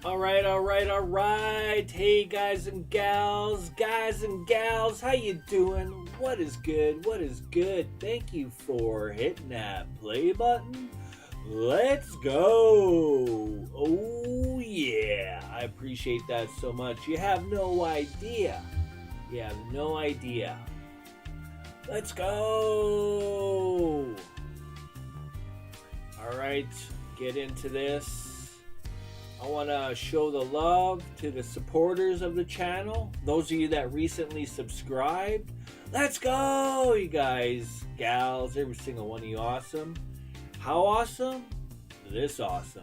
All right. Hey, guys and gals, how you doing? What is good? Thank you for hitting that play button. Let's go. Oh, yeah. I appreciate that so much. You have no idea. Let's go. All right, get into this. I want to show the love to the supporters of the channel. Those of you that recently subscribed. Let's go, you guys, gals, every single one of you awesome. How awesome? This awesome.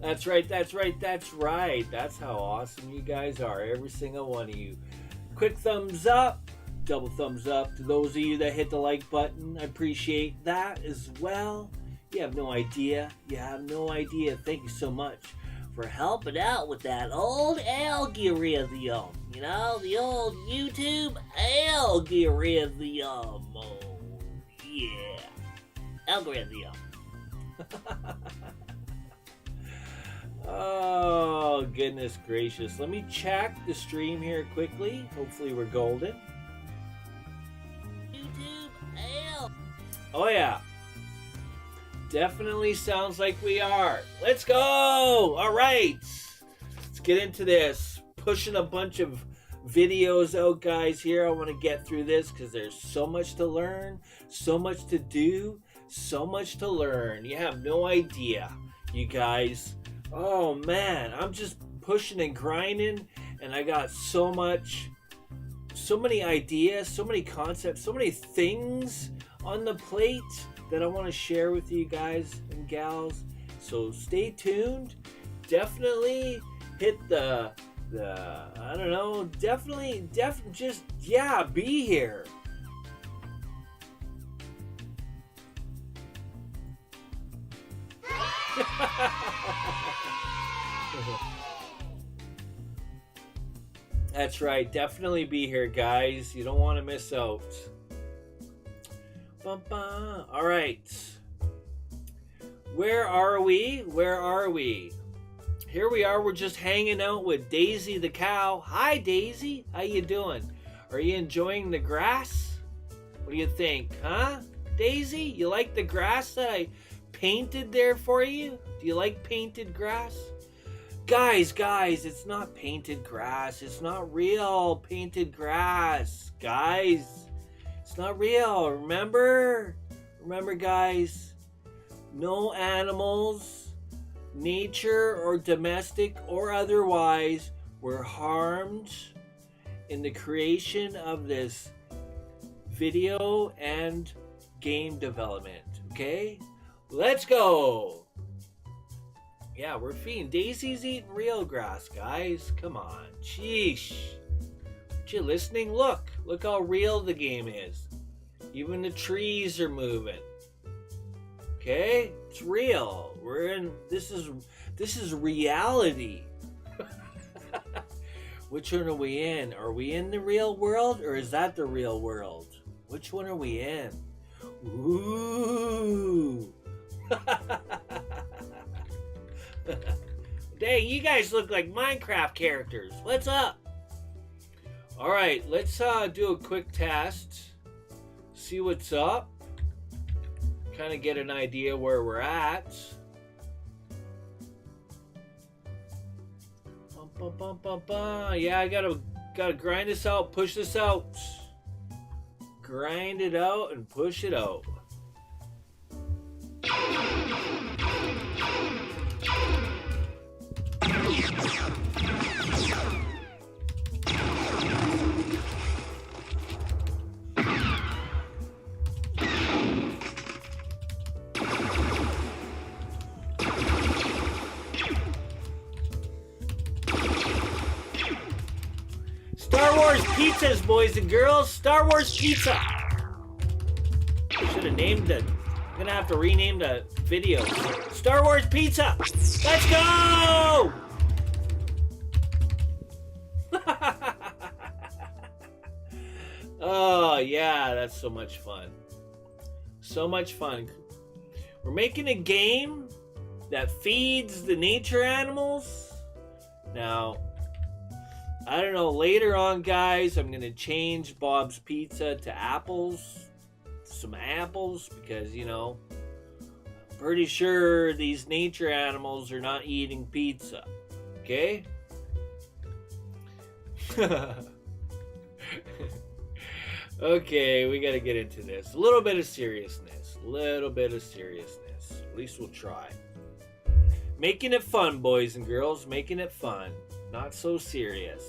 That's right. That's how awesome you guys are, every single one of you. Quick thumbs up, double thumbs up to those of you that hit the like button. I appreciate that as well. You have no idea. Thank you so much for helping out with that old algorithm. You know, the old YouTube algorithm. Oh, yeah. Algorithm. Oh, goodness gracious. Let me check the stream here quickly. Hopefully we're golden. YouTube L. Oh, yeah. Definitely sounds like we are. Let's go. All right. Let's get into this. Pushing a bunch of videos out, guys, here. I want to get through this because there's so much to learn, so much to do, so much to learn. You have no idea, you guys. Oh man, I'm just pushing and grinding, and I got so many ideas, so many concepts, so many things on the plate that I want to share with you guys and gals. So stay tuned. Definitely hit the I don't know, definitely just be here. That's right, definitely be here, guys. You don't want to miss out. All right, where are we? Here we are. We're just hanging out with Daisy the cow. Hi, Daisy, how you doing? Are you enjoying the grass? What do you think, huh? Daisy, you like the grass that I painted there for you? Do you like painted grass? Guys, it's not painted grass. It's not real painted grass. Guys, it's not real. Remember, guys, no animals, nature or domestic or otherwise, were harmed in the creation of this video and game development. Okay? Let's go. Yeah, we're feeding. Daisy's eating real grass, guys. Come on. Sheesh. Aren't you listening? Look how real the game is. Even the trees are moving. Okay? It's real. This is reality. Which one are we in? Are we in the real world, or is that the real world? Which one are we in? Ooh. Dang, you guys look like Minecraft characters. What's up? All right, let's do a quick test. See what's up. Kind of get an idea where we're at. Yeah, I gotta grind this out, push this out. Grind it out and push it out. Star Wars pizzas, boys and girls. Star Wars pizza. Should have named it. I'm gonna have to rename the video. Star Wars pizza. Let's go! Oh yeah, that's so much fun. So much fun. We're making a game that feeds the nature animals. Now, I don't know, later on, guys, I'm going to change Bob's Pizza to apples. Some apples, because, you know, I'm pretty sure these nature animals are not eating pizza. Okay? Okay, we got to get into this. A little bit of seriousness. A little bit of seriousness. At least we'll try. Making it fun, boys and girls. Making it fun. Not so serious.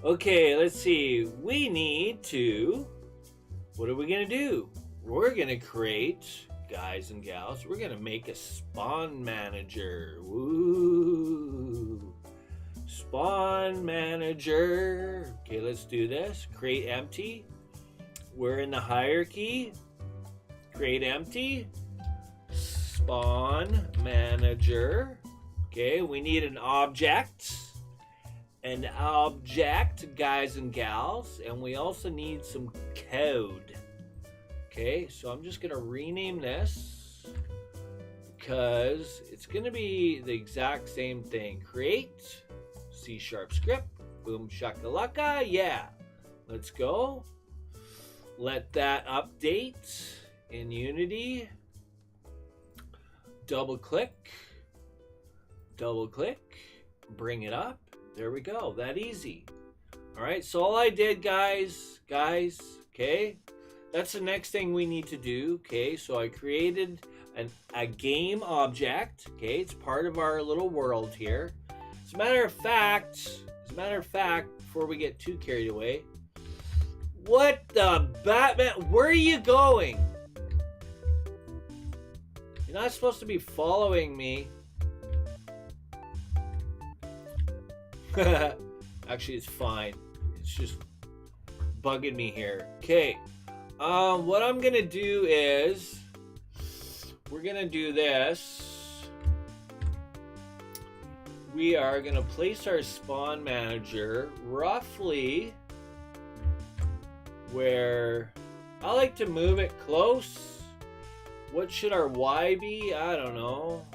Okay, let's see. We need to... What are we going to do? We're going to create, guys and gals, we're going to make a spawn manager. Woo! Spawn manager. Okay, let's do this. Create empty. We're in the hierarchy. Create empty. Spawn manager. Okay, we need an object. An object, guys and gals. And we also need some code. Okay, so I'm just going to rename this because it's going to be the exact same thing. Create C# script. Boom shakalaka. Yeah. Let's go. Let that update in Unity. Double click. Double click. Bring it up. There we go. That easy. All right. So all I did, guys, okay, that's the next thing we need to do. Okay. So I created a game object. Okay. It's part of our little world here. As a matter of fact, before we get too carried away, what the Batman? Where are you going? You're not supposed to be following me. Actually, it's fine. It's just bugging me here. Okay. What I'm gonna do is we're gonna do this. We are gonna place our spawn manager roughly where I like to move it close. What should our Y be? I don't know.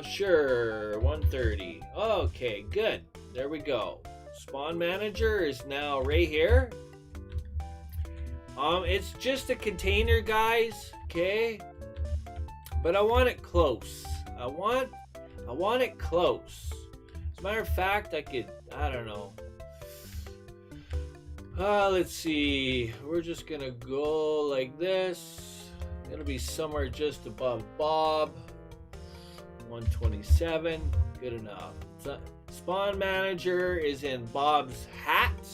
Sure, 130. Okay, good. There we go. Spawn manager is now right here. It's just a container, guys. Okay, but I want it close. I want it close. As a matter of fact, I don't know. Let's see. We're just gonna go like this. It'll be somewhere just above Bob. 127. Good enough. So, spawn manager is in Bob's hat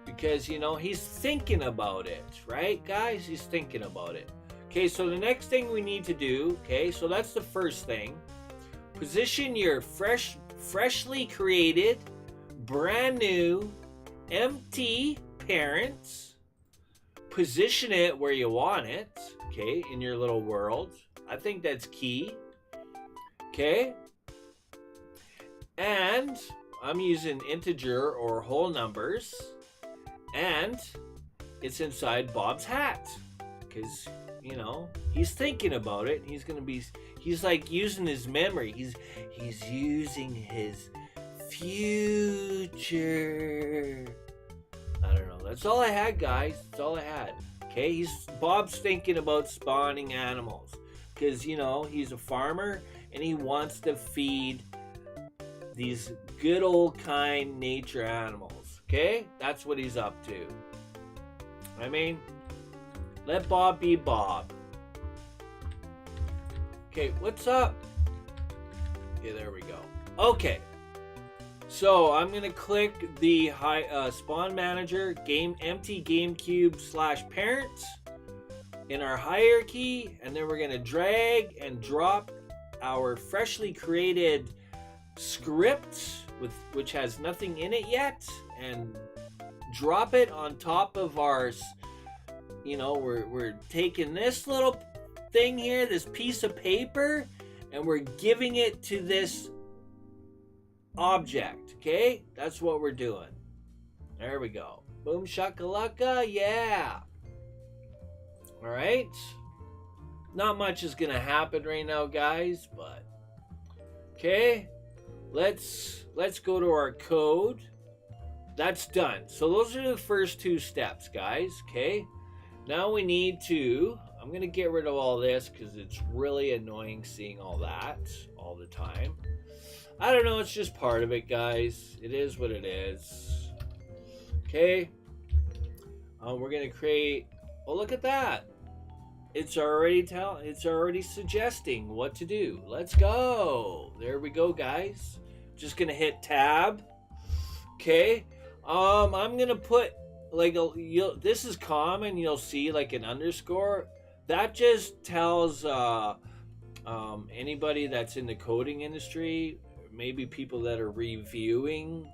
because, you know, he's thinking about it, right, guys? He's thinking about it. Okay, so the next thing we need to do, okay, so that's the first thing. Position your freshly created, brand new, empty parents. Position it where you want it, okay, in your little world. I think that's key. Okay. And I'm using integer or whole numbers. And it's inside Bob's hat. because he's thinking about it. He's like using his memory. He's using his future. I don't know. That's all I had, guys. That's all I had. Okay, Bob's thinking about spawning animals because he's a farmer and he wants to feed these good old kind nature animals. Okay, that's what he's up to. I mean, let Bob be Bob. Okay, what's up? Okay, there we go. Okay, so I'm gonna click the spawn manager empty GameCube / parents in our hierarchy, and then we're gonna drag and drop our freshly created script which has nothing in it yet, and drop it on top of our. We're taking this little thing here, this piece of paper, and we're giving it to this object. Okay, that's what we're doing. There we go. Boom shakalaka, yeah. All right. Not much is gonna happen right now, guys, but okay. Let's go to our code. That's done. So those are the first 2 steps, guys. Okay. Now we need to. I'm gonna get rid of all this because it's really annoying seeing all that all the time. I don't know, it's just part of it, guys. It is what it is. Okay. We're gonna create. Oh, look at that! It's already suggesting what to do. Let's go. There we go, guys. Just gonna hit tab. Okay. I'm gonna put this is common. You'll see like an underscore. That just tells anybody that's in the coding industry, maybe people that are reviewing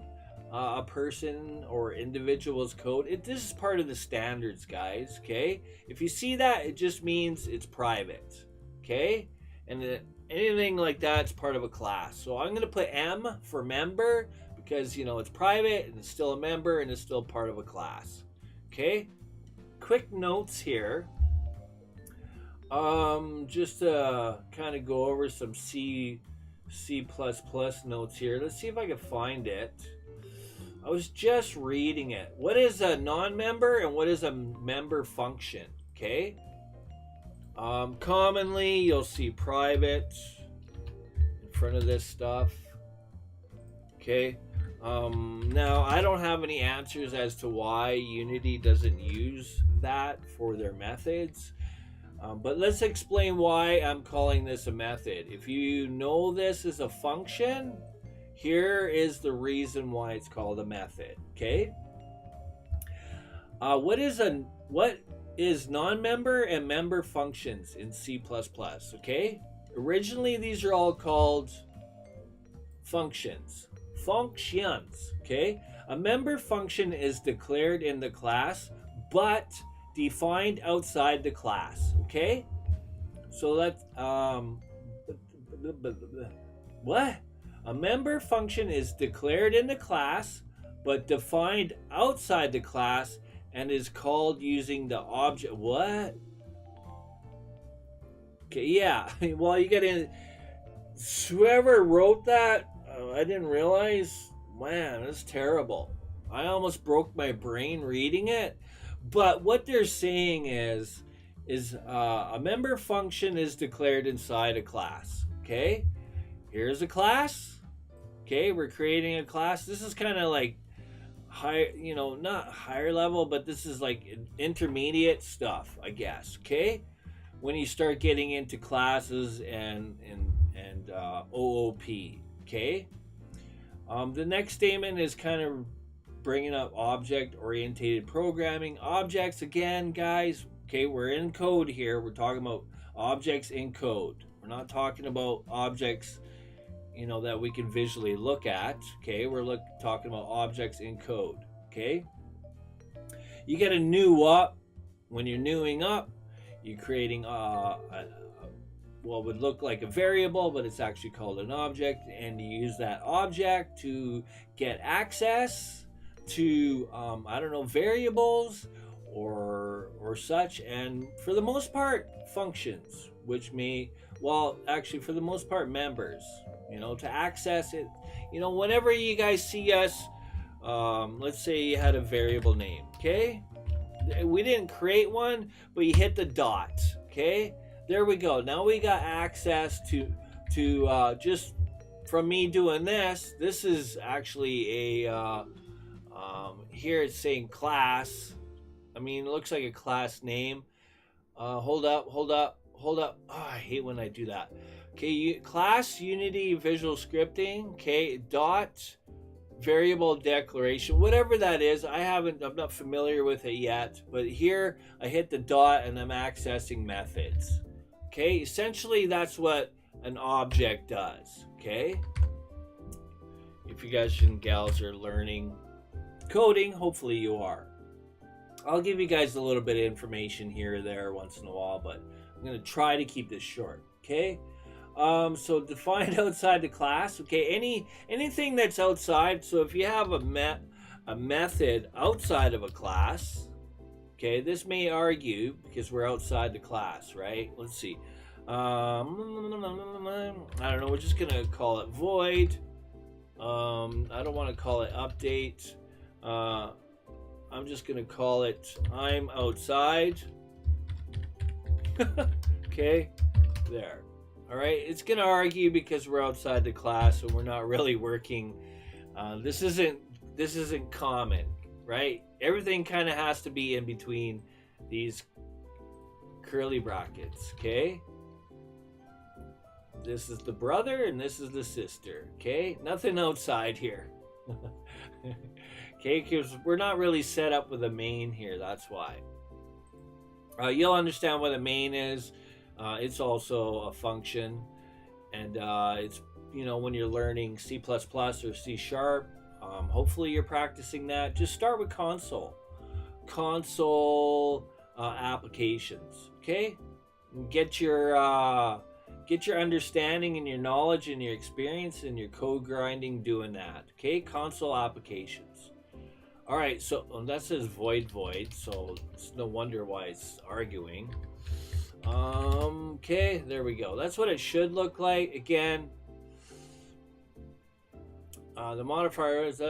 a person or individual's code. This is part of the standards, guys. Okay, if you see that, it just means it's private. Okay, and anything like that's part of a class. So I'm gonna put M for member because it's private and it's still a member and it's still part of a class. Okay, quick notes here. Just to kind of go over some C++ notes here. Let's see if I can find it. I was just reading it. What is a non-member and what is a member function? Okay. Commonly, you'll see private in front of this stuff. Okay. Now, I don't have any answers as to why Unity doesn't use that for their methods. But let's explain why I'm calling this a method. If you know this is a function, here is the reason why it's called a method. Okay. What is non-member and member functions in C++? Okay. Originally, these are all called functions. Okay. A member function is declared in the class, but defined outside the class. Okay. So that's what? A member function is declared in the class, but defined outside the class and is called using the object. What? Okay, yeah. Well, you gotta. Whoever wrote that, I didn't realize. Man, that's terrible. I almost broke my brain reading it. But what they're saying is a member function is declared inside a class. Okay, here's a class. Okay, we're creating a class. This is kind of like high, not higher level, but this is like intermediate stuff, I guess. Okay, when you start getting into classes and OOP. Okay, the next statement is kind of bringing up object-oriented programming. Objects, again, guys, okay, we're in code here. We're talking about objects in code. We're not talking about objects, that we can visually look at. Okay, we're talking about objects in code. Okay, you get a new up. When you're newing up, you're creating what would look like a variable, but it's actually called an object, and you use that object to get access to variables or such, and for the most part functions, which may, well, actually for the most part members, to access it. Whenever you guys see us, let's say you had a variable name, okay? We didn't create one, but you hit the dot, okay? There we go. Now we got access to just from me doing this. This is actually a here it's saying class. I mean, it looks like a class name. Hold up. Oh, I hate when I do that. Okay, class Unity Visual Scripting. Okay, dot variable declaration, whatever that is. I'm not familiar with it yet, but here I hit the dot and I'm accessing methods. Okay, essentially that's what an object does. Okay, if you guys and gals are learning coding, hopefully you are. I'll give you guys a little bit of information here or there once in a while, but I'm going to try to keep this short. Okay, so defined outside the class. Okay, anything that's outside. So if you have a method outside of a class, okay, this may argue because we're outside the class, right? Let's see. I don't know. We're just gonna call it void. I don't want to call it update. I'm just gonna call it I'm outside. Okay, there. All right, it's gonna argue because we're outside the class and we're not really working. This isn't common, right? Everything kind of has to be in between these curly brackets. Okay, this is the brother and this is the sister. Okay, nothing outside here. Okay, because we're not really set up with a main here. That's why. You'll understand what a main is. It's also a function, and it's when you're learning C++ or C#, hopefully you're practicing that. Just start with console applications. Okay, get your understanding and your knowledge and your experience and your code grinding doing that. Okay, console applications. All right, so that says void, so it's no wonder why it's arguing. Okay, there we go. That's what it should look like. Again, the modifier is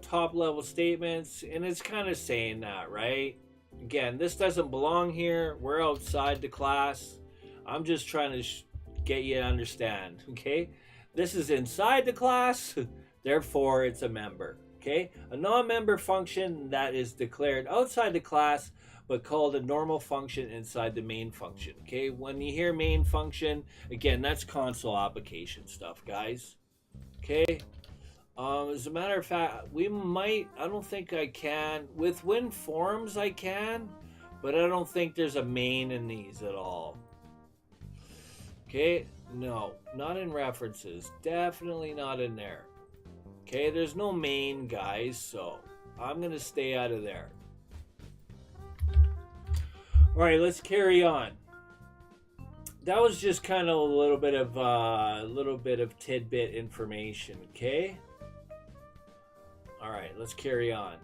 top level statements, and it's kind of saying that, right? Again, this doesn't belong here. We're outside the class. I'm just trying to get you to understand. Okay, this is inside the class, therefore it's a member. Okay, a non-member function that is declared outside the class but called a normal function inside the main function. Okay, when you hear main function, again, that's console application stuff, guys. Okay, as a matter of fact, I don't think I can. With WinForms I can, but I don't think there's a main in these at all. Okay, no, not in references. Definitely not in there. Okay, there's no main, guys, so I'm going to stay out of there. All right, let's carry on. That was just kind of a little bit of tidbit information, okay? All right, let's carry on.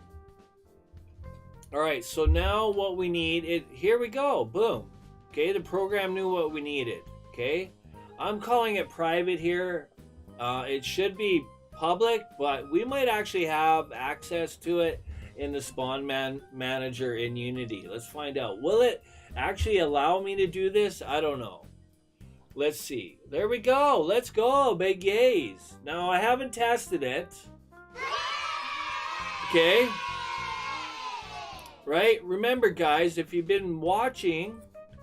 All right, so now what we need, here we go, boom. Okay, the program knew what we needed, okay? I'm calling it private here. It should be public, but we might actually have access to it in the spawn manager in Unity. Let's find out. Will it actually allow me to do this? I don't know. Let's see. There we go. Let's go. Big yays. Now, I haven't tested it. Okay. Right? Remember, guys, if you've been watching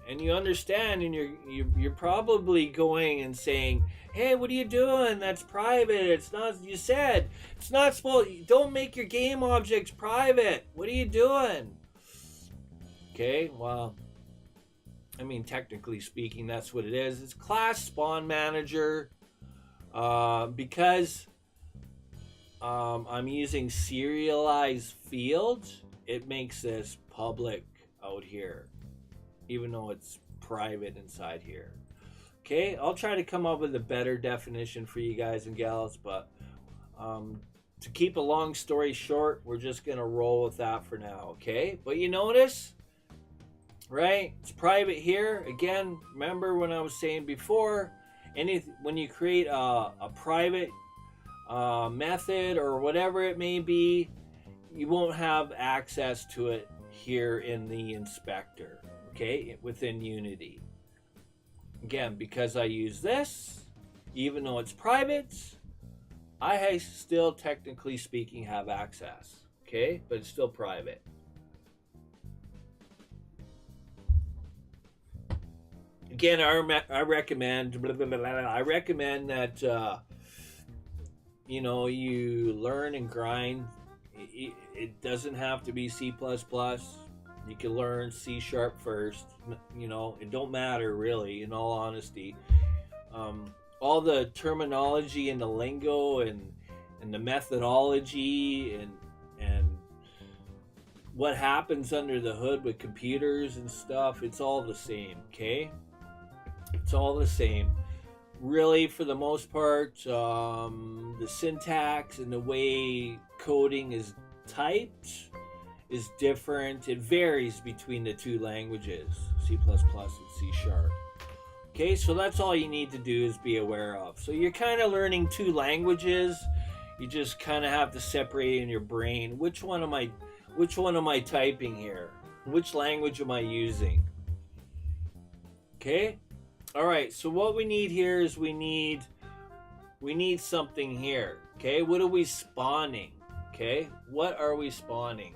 and you understand, and you're probably going and saying, hey, what are you doing? That's private. It's not, you said it's not supposed, don't make your game objects private. What are you doing? Okay, well, I mean, technically speaking, that's what it is. It's class spawn manager. Because I'm using serialized fields, it makes this public out here, even though it's private inside here. Okay, I'll try to come up with a better definition for you guys and gals, but to keep a long story short, we're just going to roll with that for now, okay? But you notice, right? It's private here. Again, remember when I was saying before, when you create a private method or whatever it may be, you won't have access to it here in the inspector, okay, within Unity. Again, because I use this, even though it's private, I still, technically speaking, have access, okay, but it's still private. Again, I recommend that you know, you learn and grind. It doesn't have to be C++. You can learn C# first. You know, it don't matter really, in all honesty. All the terminology and the lingo and the methodology and what happens under the hood with computers and stuff, it's all the same, okay? It's all the same. Really, for the most part, the syntax and the way coding is typed is different. It varies between the two languages, C++ and C#. Okay, so that's all you need to do is be aware of. So you're kind of learning two languages. You just kind of have to separate in your brain. Which one am I typing here? Which language am I using? Okay? All right, so what we need here is we need something here. Okay? What are we spawning? Okay? What are we spawning?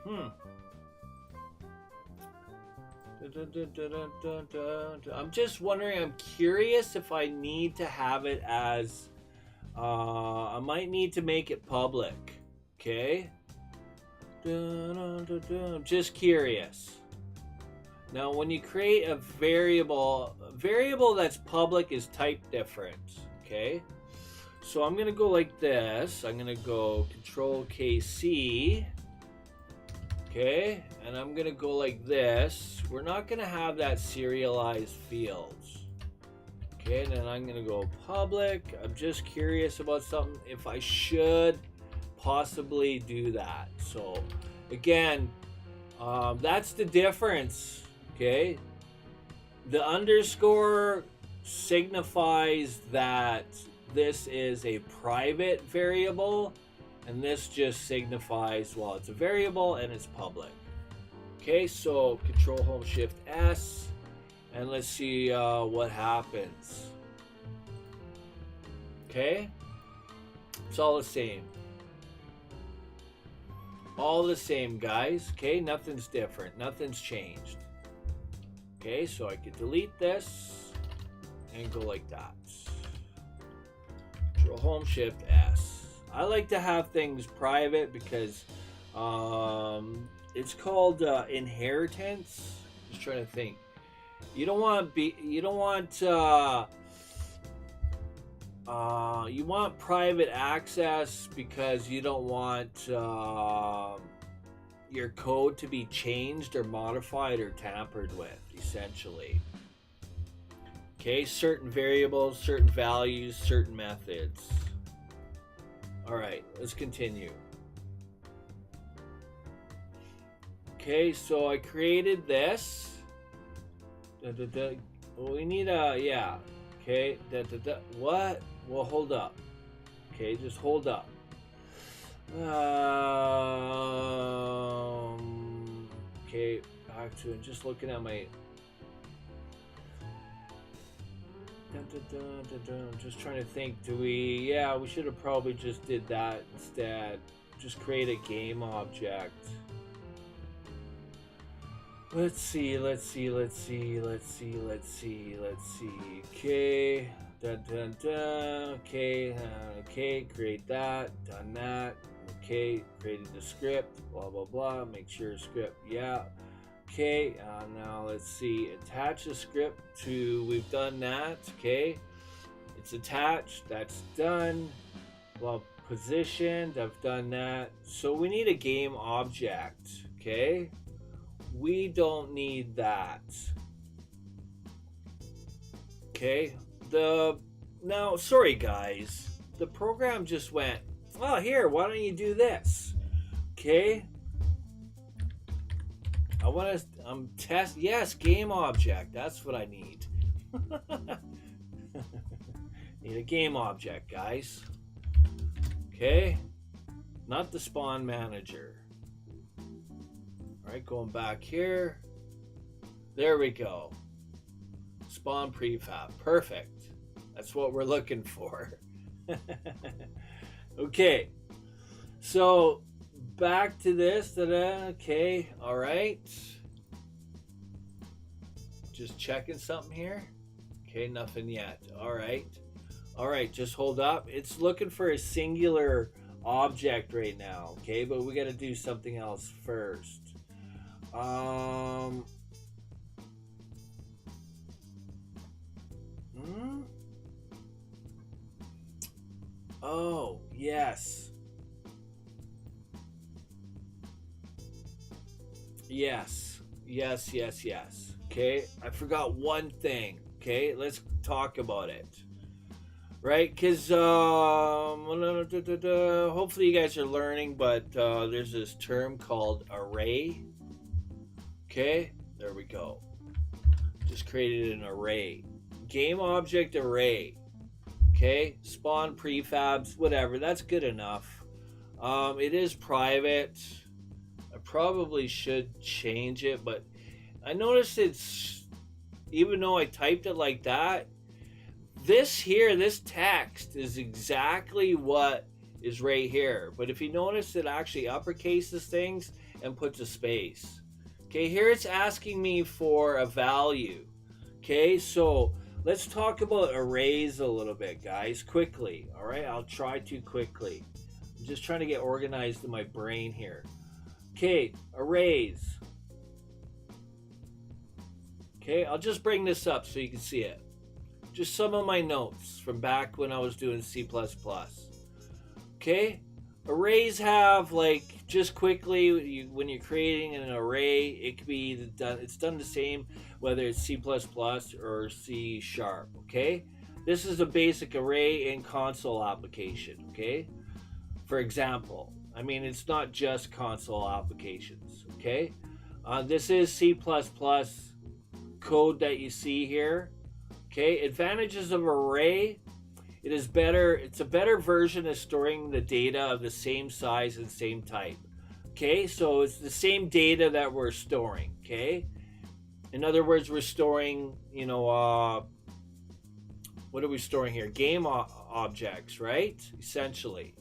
I'm just wondering, I'm curious if I need to have it as I might need to make it public. Okay? Just curious. Now, when you create a variable that's public is type different. Okay? So I'm going to go like this. I'm going to go Control KC. Okay? And I'm going to go like this. We're not going to have that serialized fields. Okay? And then I'm going to go public. I'm just curious about something, if I should possibly do that. So, again, that's the difference. Okay, the underscore signifies that this is a private variable, and this just signifies, well, it's a variable and it's public. Okay, so Control Home Shift S, and let's see what happens. Okay, it's all the same. All the same, guys. Okay, nothing's different. Nothing's changed. Okay, so I can delete this and go like that. Control Home Shift S. I like to have things private because it's called inheritance. Just trying to think. You want private access because you don't want your code to be changed or modified or tampered with, essentially. Okay, certain variables, certain values, certain methods. All right, let's continue. Okay, so I created this. Well, we need a, yeah. Okay, what? Well, hold up. Okay, just hold up. Okay, back to it. Just looking at my. Just trying to think. Do we? Yeah, we should have probably just did that instead. Just create a game object. Let's see. Okay. Okay, create that. Done that. Okay, created the script. Blah blah blah. Make sure script. Yeah. Okay. Now let's see. Attach the script to. We've done that. Okay. It's attached. That's done. Well, positioned. I've done that. So we need a game object. Okay. We don't need that. Okay. The Now, sorry guys, the program just went, oh, here, why don't you do this? Okay. I want to test. Yes, game object. That's what I need. Need a game object, guys. Okay. Not the spawn manager. All right, going back here. There we go. Spawn prefab. Perfect. That's what we're looking for. Okay. So back to this. Okay. All right. Just checking something here. Okay, nothing yet. All right. All right, just hold up. It's looking for a singular object right now. Okay, but we got to do something else first. Oh, yes. Yes. Yes, yes, yes. Okay, I forgot one thing. Okay, let's talk about it. Right? Because hopefully you guys are learning, but there's this term called array. Okay, there we go. Just created an array. Game object array. Okay, spawn prefabs, whatever. That's good enough. It is private. I probably should change it, but I noticed it's, even though I typed it like that, this here, this text is exactly what is right here. But if you notice, it actually uppercases things and puts a space. Okay, here it's asking me for a value. Okay, so let's talk about arrays a little bit, guys, quickly. All right, I'll try to quickly. I'm just trying to get organized in my brain here. Okay, arrays. Okay, I'll just bring this up so you can see it. Just some of my notes from back when I was doing C++. Okay, arrays have, like, just quickly, when you're creating an array, it could be done. It's done the same whether it's C++ or C#. Okay, this is a basic array in console application. Okay, for example, I mean, it's not just console applications. Okay, this is C++ code that you see here. Okay, advantages of array. It is better. It's a better version of storing the data of the same size and same type. Okay, so it's the same data that we're storing. Okay, in other words, we're storing, what are we storing here? Game objects, right? Essentially.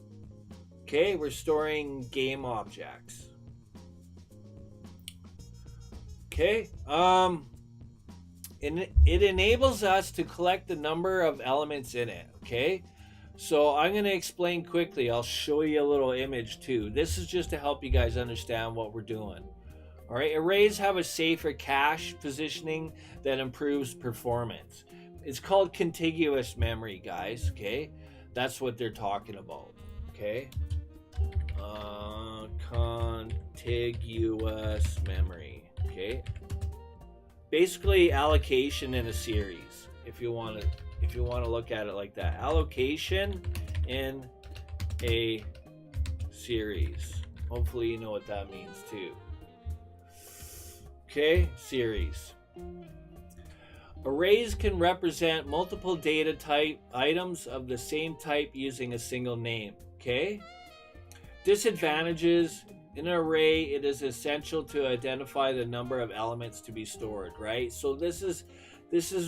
Okay, we're storing game objects. Okay, it enables us to collect the number of elements in it. Okay, so I'm going to explain quickly. I'll show you a little image too. This is just to help you guys understand what we're doing. All right, arrays have a safer cache positioning that improves performance. It's called contiguous memory, guys. Okay, that's what they're talking about. Okay, contiguous memory. Okay, basically allocation in a series, if you want to look at it like that. Allocation in a series. Hopefully you know what that means too. Okay, series. Arrays can represent multiple data type items of the same type using a single name. Okay, disadvantages. In an array, it is essential to identify the number of elements to be stored, right? So this is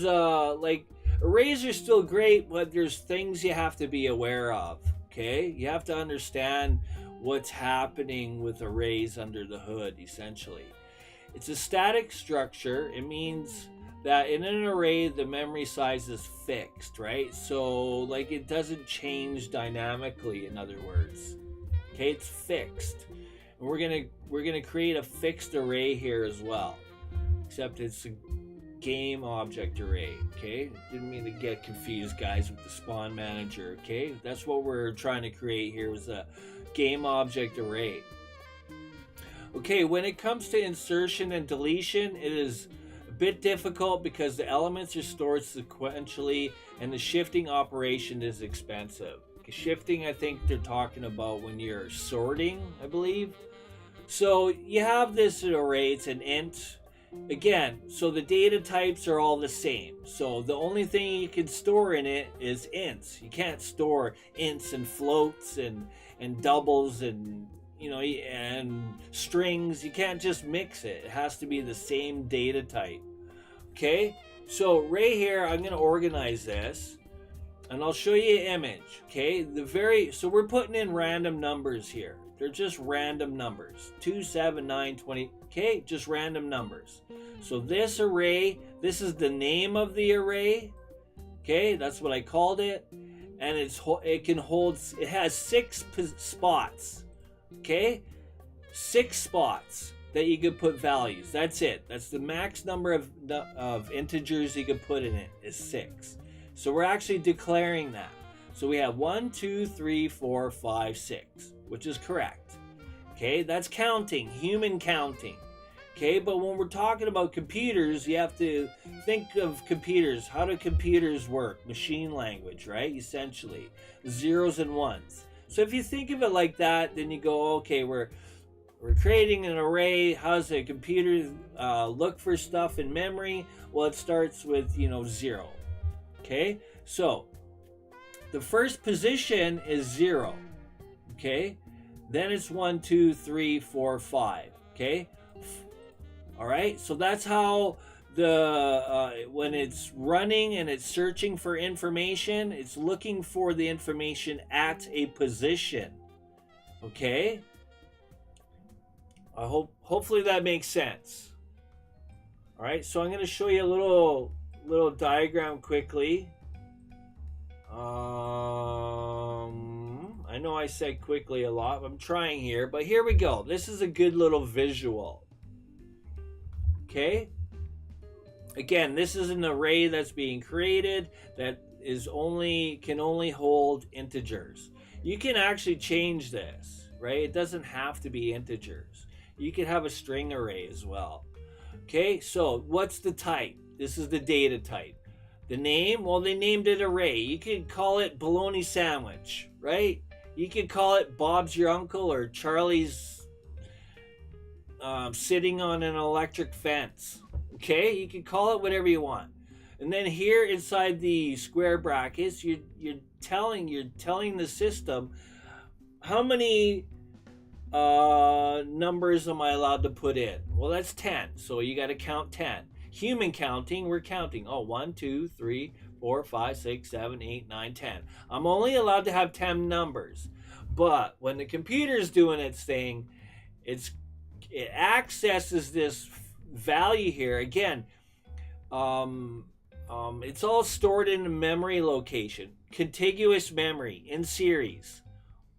like, arrays are still great, but there's things you have to be aware of. Okay, you have to understand what's happening with arrays under the hood. Essentially, it's a static structure. It means that in an array, the memory size is fixed, right? So, like, it doesn't change dynamically. In other words, okay, it's fixed. And we're gonna create a fixed array here as well, except it's a game object array. Okay, didn't mean to get confused, guys, with the spawn manager. Okay, that's what we're trying to create here, was a game object array. Okay, when it comes to insertion and deletion, it is bit difficult because the elements are stored sequentially and the shifting operation is expensive. Shifting, I think they're talking about when you're sorting, I believe. So you have this array, it's an int. Again, so the data types are all the same. So the only thing you can store in it is ints. You can't store ints and floats and doubles and and strings. You can't just mix it. It has to be the same data type. Okay? So right here, I'm going to organize this. And I'll show you an image, okay? So we're putting in random numbers here. They're just random numbers. 2, 7, 9, 20, okay? Just random numbers. So this array, this is the name of the array, okay? That's what I called it. And it has 6 spots, okay? 6 spots that you could put values. That's it. That's the max number of integers you could put in it is 6. So we're actually declaring that. So we have 1, 2, 3, 4, 5, 6, which is correct. Okay, that's counting, human counting. Okay, but when we're talking about computers, you have to think of computers. How do computers work? Machine language, right? Essentially, zeros and ones. So if you think of it like that, then you go, okay, we're creating an array. How does a computer look for stuff in memory? Well, it starts with 0. Okay, so the first position is 0. Okay, then it's 1, 2, 3, 4, 5. Okay, all right. So that's how when it's running and it's searching for information, it's looking for the information at a position. Okay. Hopefully that makes sense. All right. So I'm going to show you a little diagram quickly. I know I said quickly a lot. I'm trying here, but here we go. This is a good little visual. Okay. Again, this is an array that's being created that can only hold integers. You can actually change this, right? It doesn't have to be integers. You can have a string array as well. Okay, so what's the type? This is the data type. The name, well, they named it array. You could call it bologna sandwich, right? You could call it Bob's your uncle or Charlie's sitting on an electric fence. Okay, you can call it whatever you want. And then here inside the square brackets, you're telling the system how many numbers am I allowed to put in? Well, that's 10. So you got to count 10. Human counting, we're counting. 1, 2, 3, 4, 5, 6, 7, 8, 9, 10. I'm only allowed to have 10 numbers. But when the computer's doing its thing, it accesses this value here. Again, it's all stored in a memory location. Contiguous memory in series.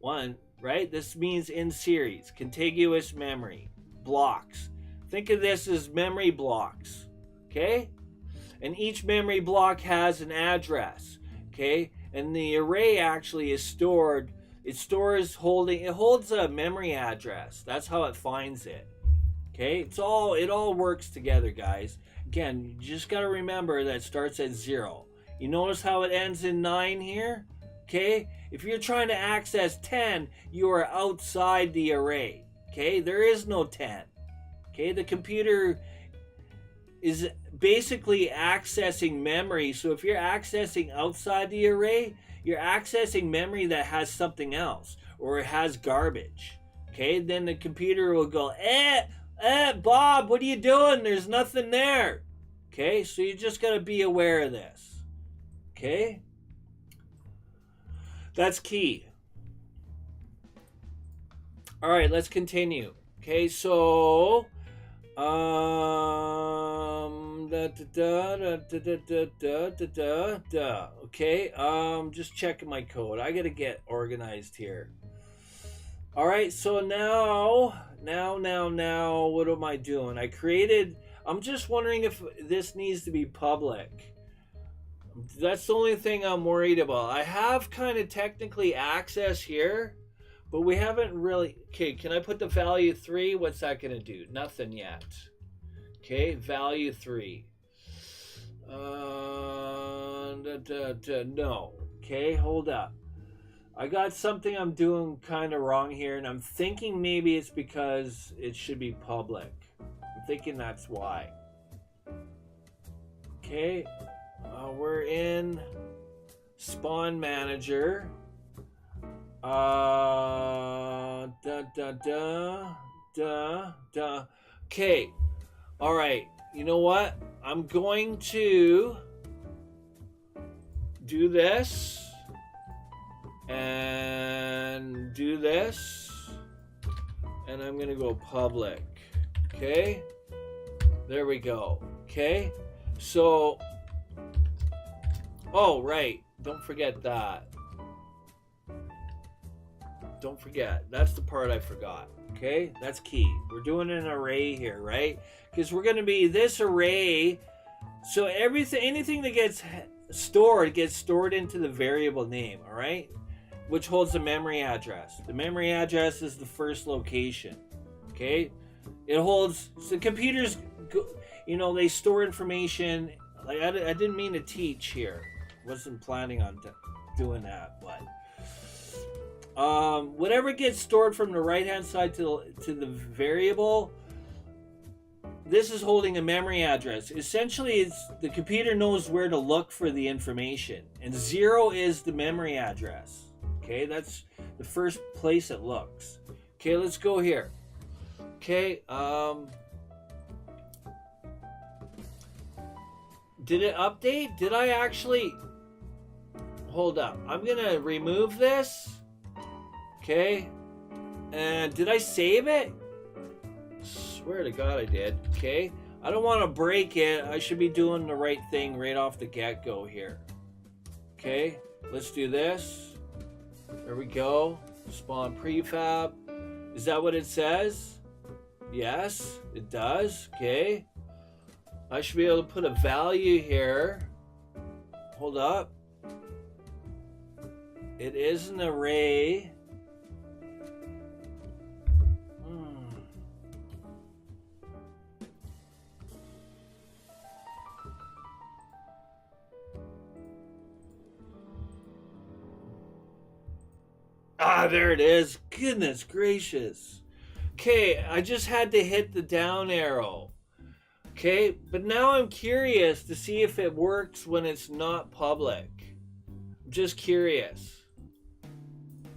One, right? This means in series. Contiguous memory. Blocks. Think of this as memory blocks. Okay? And each memory block has an address. Okay? And the array actually is stored. It holds a memory address. That's how it finds it. Okay? It all works together, guys. Again, you just got to remember that it starts at 0. You notice how it ends in 9 here? Okay? If you're trying to access 10, you are outside the array. Okay? There is no 10. Okay? The computer is basically accessing memory. So if you're accessing outside the array, you're accessing memory that has something else or it has garbage. Okay? Then the computer will go, Bob, what are you doing? There's nothing there. Okay? So you just got to be aware of this. Okay? That's key. All right, let's continue. Okay, so okay, just checking my code. I gotta get organized here. All right, so now, what am I doing? I'm just wondering if this needs to be public. That's the only thing I'm worried about. I have kind of technically access here, but we haven't really... Okay, can I put the value 3? What's that going to do? Nothing yet. Okay, value 3. No. Okay, hold up. I got something I'm doing kind of wrong here, and I'm thinking maybe it's because it should be public. I'm thinking that's why. Okay, we're in Spawn Manager. Okay, all right. You know what? I'm going to do this and do this, and I'm gonna go public. Okay, there we go. Okay, so, oh right, don't forget that. Don't forget, that's the part I forgot. Okay, that's key. We're doing an array here, right? Because we're gonna be this array. So anything that gets stored into the variable name. All right, which holds the memory address. The memory address is the first location. Okay, it holds. So computers, they store information. Like I didn't mean to teach here. Wasn't planning on doing that, but whatever gets stored from the right hand side to the variable, this is holding a memory address. Essentially, the computer knows where to look for the information, and 0 is the memory address. Okay, that's the first place it looks. Okay, let's go here. Okay, did it update? Did I actually? Hold up. I'm gonna remove this. Okay, and did I save it? Swear to God I did. Okay, I don't want to break it. I should be doing the right thing right off the get-go here. Okay, let's do this. There we go. Spawn prefab. Is that what it says? Yes, it does. Okay, I should be able to put a value here. Hold up. It is an array. Ah, there it is. Goodness gracious. Okay, I just had to hit the down arrow. Okay, but now I'm curious to see if it works when it's not public. I'm just curious.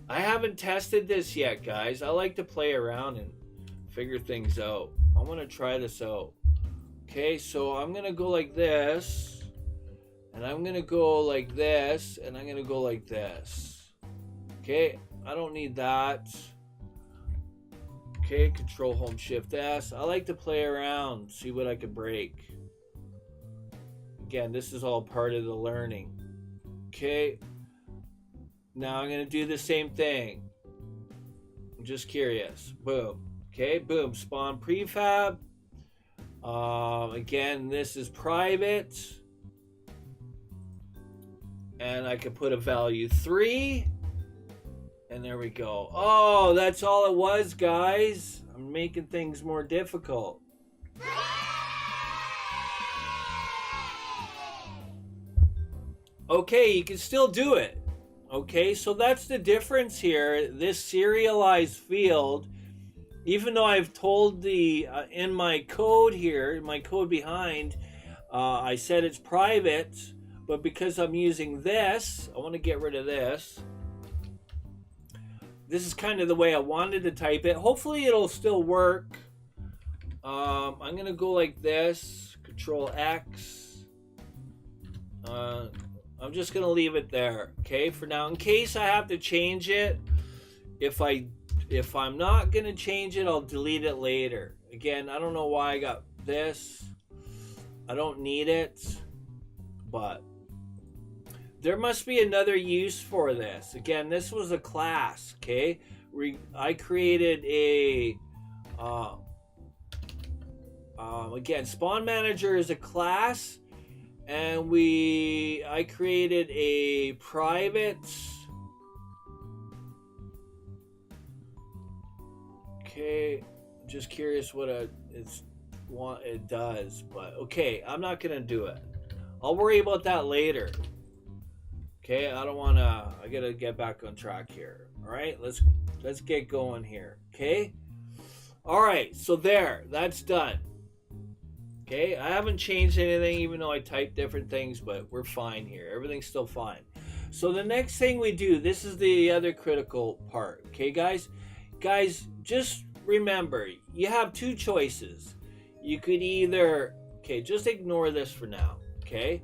I haven't tested this yet, guys. I like to play around and figure things out. I'm going to try this out. Okay, so I'm going to go like this. And I'm going to go like this. And I'm going to go like this. Okay, I don't need that. Okay, Control Home Shift S. I like to play around, see what I can break. Again, this is all part of the learning. Okay, now I'm going to do the same thing. I'm just curious. Boom. Okay, boom. Spawn prefab. Again, this is private. And I can put a value 3. And there we go. Oh, that's all it was, guys. I'm making things more difficult. Okay, you can still do it. Okay, so that's the difference here. This serialized field, even though I've told the, in my code here, my code behind, I said it's private, but because I'm using this, I want to get rid of this. This is kind of the way I wanted to type it. Hopefully it'll still work. I'm going to go like this. Control X. I'm just going to leave it there. Okay, for now. In case I have to change it. If I'm not going to change it, I'll delete it later. Again, I don't know why I got this. I don't need it. But there must be another use for this. Again, this was a class, okay? I created a... again, Spawn Manager is a class, and I created a private... Okay, I'm just curious what it does, but okay, I'm not going to do it. I'll worry about that later. Okay, I don't want to. I gotta get back on track here. All right, let's get going here. Okay. All right, so there, that's done. Okay, I haven't changed anything, even though I typed different things, but we're fine here. Everything's still fine. So the next thing we do, this is the other critical part. Okay, guys, just remember, you have two choices. You could either, okay, just ignore this for now. Okay.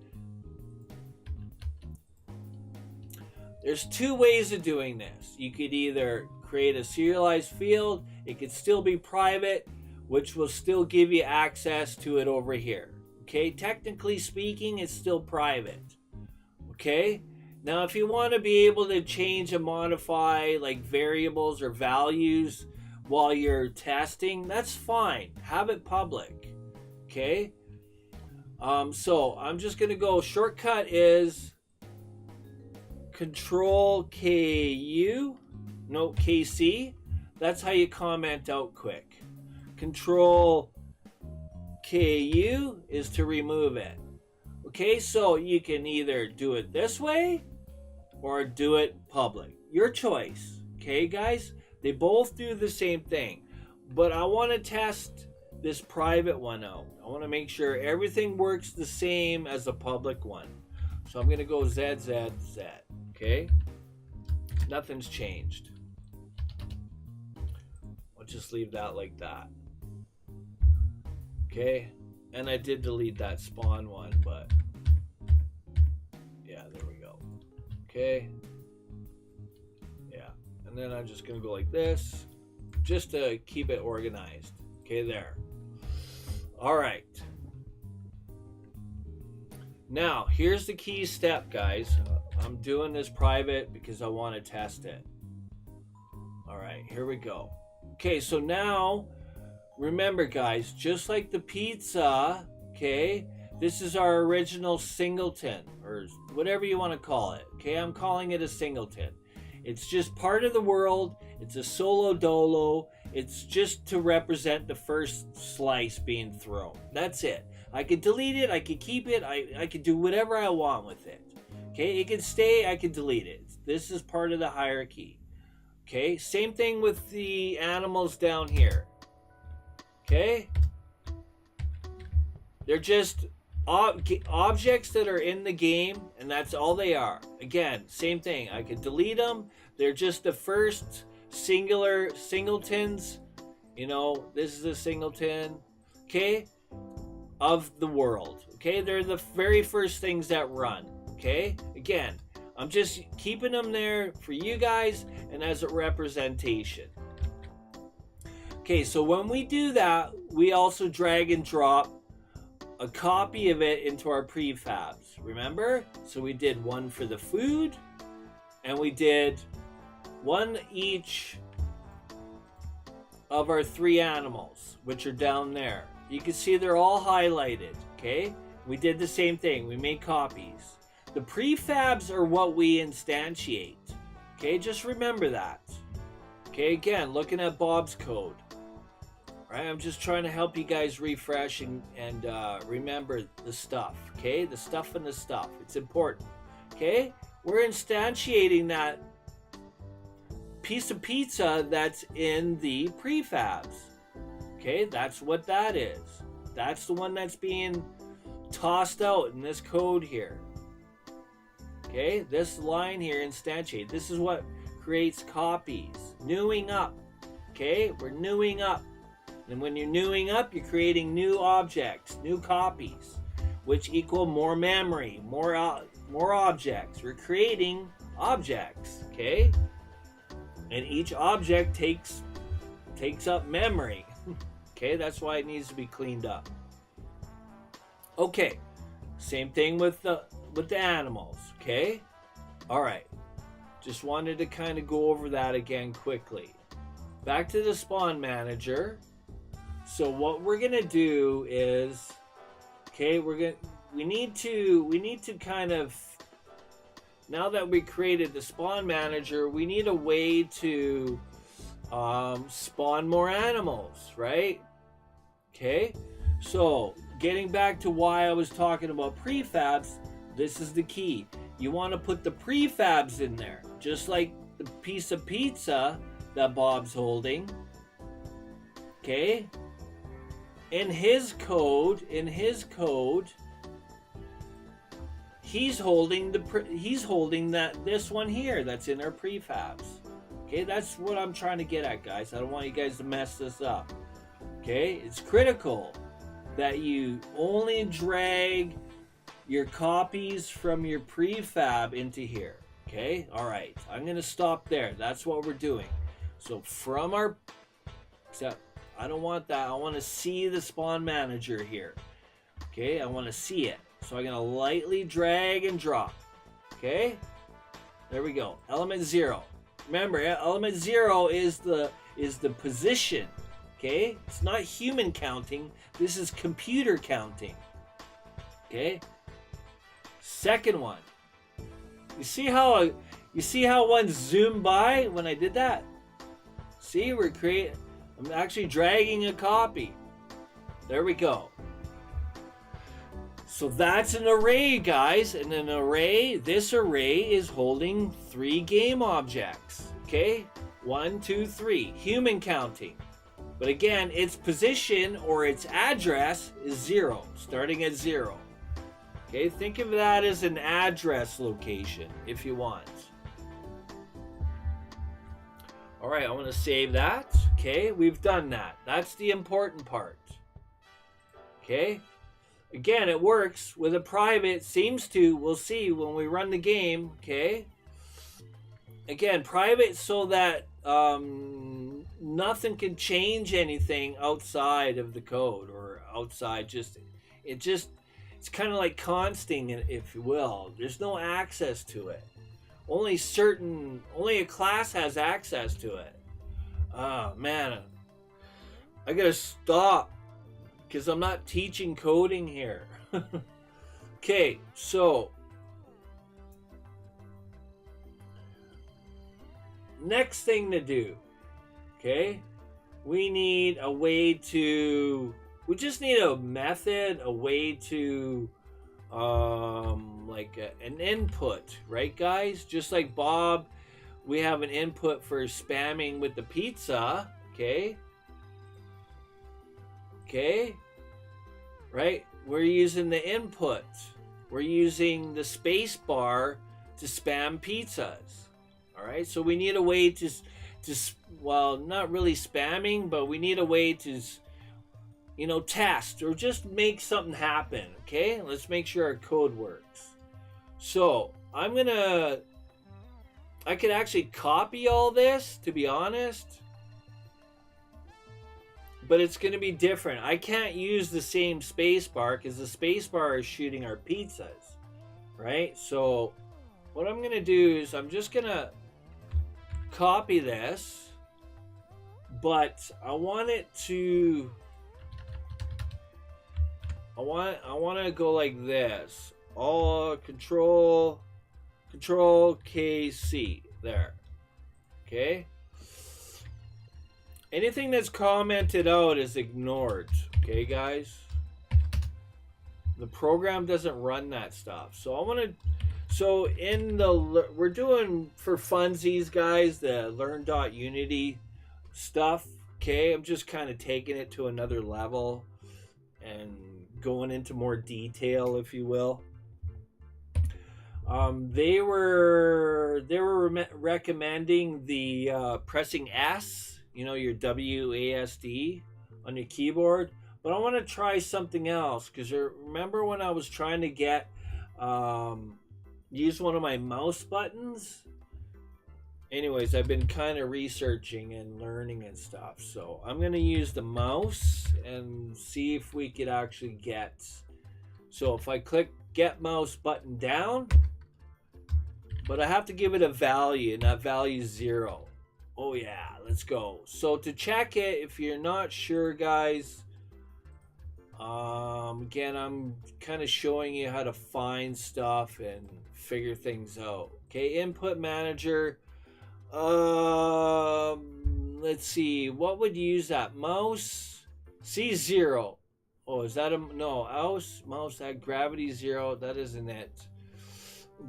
There's two ways of doing this. You could either create a serialized field. It could still be private, which will still give you access to it over here. Okay, technically speaking, it's still private. Okay, now if you want to be able to change and modify like variables or values while you're testing, that's fine. Have it public. Okay, so I'm just gonna go, shortcut is Control KC. That's how you comment out quick. Control KU is to remove it. Okay, so you can either do it this way or do it public. Your choice. Okay, guys? They both do the same thing. But I want to test this private one out. I want to make sure everything works the same as the public one. So I'm going to go ZZZ. Okay? Nothing's changed. I'll just leave that like that. Okay? And I did delete that spawn one, but yeah, there we go. Okay? Yeah. And then I'm just going to go like this just to keep it organized. Okay, there. All right. Now, here's the key step, guys. I'm doing this private because I want to test it. All right, here we go. Okay, so now, remember, guys, just like the pizza, okay, this is our original singleton, or whatever you want to call it. Okay, I'm calling it a singleton. It's just part of the world. It's a solo dolo. It's just to represent the first slice being thrown. That's it. I could delete it. I could keep it. I could do whatever I want with it. Okay, it can stay. I could delete it. This is part of the hierarchy. Okay, same thing with the animals down here. Okay, they're just objects that are in the game, and that's all they are. Again, same thing. I could delete them. They're just the first singular singletons. You know, this is a singleton. Okay, of the world. Okay, they're the very first things that run. Okay, again, I'm just keeping them there for you guys and as a representation. Okay, so when we do that, we also drag and drop a copy of it into our prefabs. Remember? So we did one for the food, and we did one each of our three animals, which are down there. You can see they're all highlighted. Okay, we did the same thing. We made copies. The prefabs are what we instantiate. Okay, just remember that. Okay, again, looking at Bob's code. All right, I'm just trying to help you guys refresh and remember the stuff. Okay, the stuff and the stuff. It's important. Okay, we're instantiating that piece of pizza that's in the prefabs. Okay, that's what that is. That's the one that's being tossed out in this code here. Okay, this line here, instantiate. This is what creates copies. Newing up. Okay, we're newing up. And when you're newing up, you're creating new objects, new copies, which equal more memory, more objects. We're creating objects, okay? And each object takes up memory. Okay, that's why it needs to be cleaned up. Okay, same thing with the animals, okay? All right, just wanted to kind of go over that again quickly. Back to the spawn manager. So what we're gonna do is, okay, we need to kind of, now that we created the spawn manager, we need a way to spawn more animals, right? Okay, so getting back to why I was talking about prefabs, this is the key. You want to put the prefabs in there, just like the piece of pizza that Bob's holding. Okay? In his code, he's holding this one here that's in our prefabs. Okay, that's what I'm trying to get at, guys. I don't want you guys to mess this up. Okay, it's critical that you only drag your copies from your prefab into here. Okay, all right. I'm gonna stop there. That's what we're doing. So from our, I don't want that. I want to see the spawn manager here. Okay, I want to see it. So I'm gonna lightly drag and drop. Okay, there we go. Element 0. Remember, element 0 is the position. Okay, it's not human counting. This is computer counting. Okay. Second one. You see how one zoomed by when I did that? See, I'm actually dragging a copy. There we go. So that's an array, guys. And an array, this array is holding 3 game objects. Okay? 1, 2, 3. Human counting. But again, its position or its address is 0, starting at 0. Okay, think of that as an address location if you want. All right, I want to save that. Okay, we've done that. That's the important part. Okay, again, it works with a private. Seems to. We'll see when we run the game. Okay. Again, private so that nothing can change anything outside of the code or outside. It's kind of like consting, if you will. There's no access to it. Only a class has access to it. Oh, man. I gotta stop because I'm not teaching coding here. Okay, so next thing to do. Okay, we just need a method, a way to an input, right, guys? Just like Bob, we have an input for spamming with the pizza. Okay, right? We're using the input. We're using the space bar to spam pizzas. All right, so we need a way to well, not really spamming, but we need a way to, test or just make something happen. Okay, let's make sure our code works. So I could actually copy all this, to be honest, but it's going to be different. I can't use the same space bar because the space bar is shooting our pizzas, right? So what I'm going to do is I'm just going to copy this, but I want to go like this. All control KC there. Okay. Anything that's commented out is ignored. Okay, guys. The program doesn't run that stuff. So we're doing for funsies, guys, the learn.unity stuff. Okay, I'm just kind of taking it to another level and going into more detail, if you will. They were recommending the pressing S, your WASD on your keyboard, but I want to try something else because remember when I was trying to get use one of my mouse buttons. Anyways, I've been kind of researching and learning and stuff, so I'm going to use the mouse and see if we could actually get. So if I click get mouse button down, but I have to give it a value, and that value is 0. Oh yeah, let's go. So to check it, if you're not sure, guys, again, I'm kind of showing you how to find stuff and figure things out. Okay, input manager. Let's see, what would use that mouse? C0. Oh, is that a no? Mouse at gravity 0. That isn't it.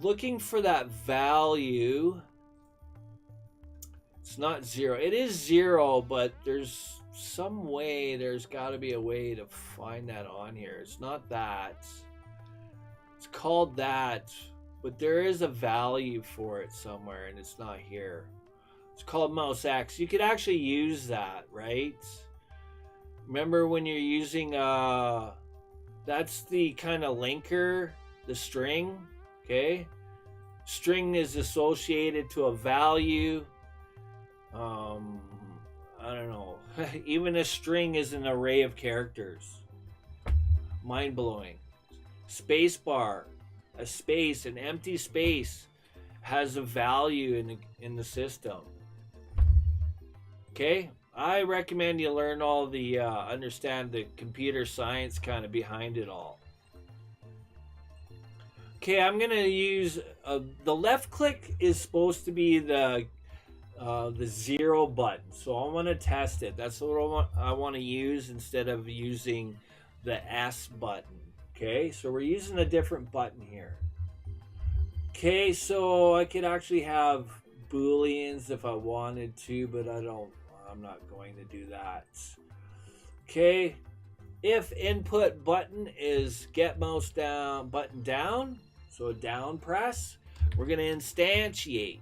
Looking for that value. It's not 0. It is 0, but there's some way. There's got to be a way to find that on here. It's not that. It's called that, but there is a value for it somewhere, and it's not here. It's called mouse X. You could actually use that, right? Remember when you're using that's the kind of linker, the string, okay? String is associated to a value. I don't know. Even a string is an array of characters. Mind blowing. Space bar, a space, an empty space has a value in the system. Okay, I recommend you learn all the understand the computer science kind of behind it all. Okay, I'm gonna use the left click is supposed to be the 0 button, so I want to test it. That's what I want to use instead of using the S button. Okay, so we're using a different button here. Okay, so I could actually have booleans if I wanted to, but I'm not going to do that. Okay, if input button is get mouse down button down, so a down press, we're going to instantiate,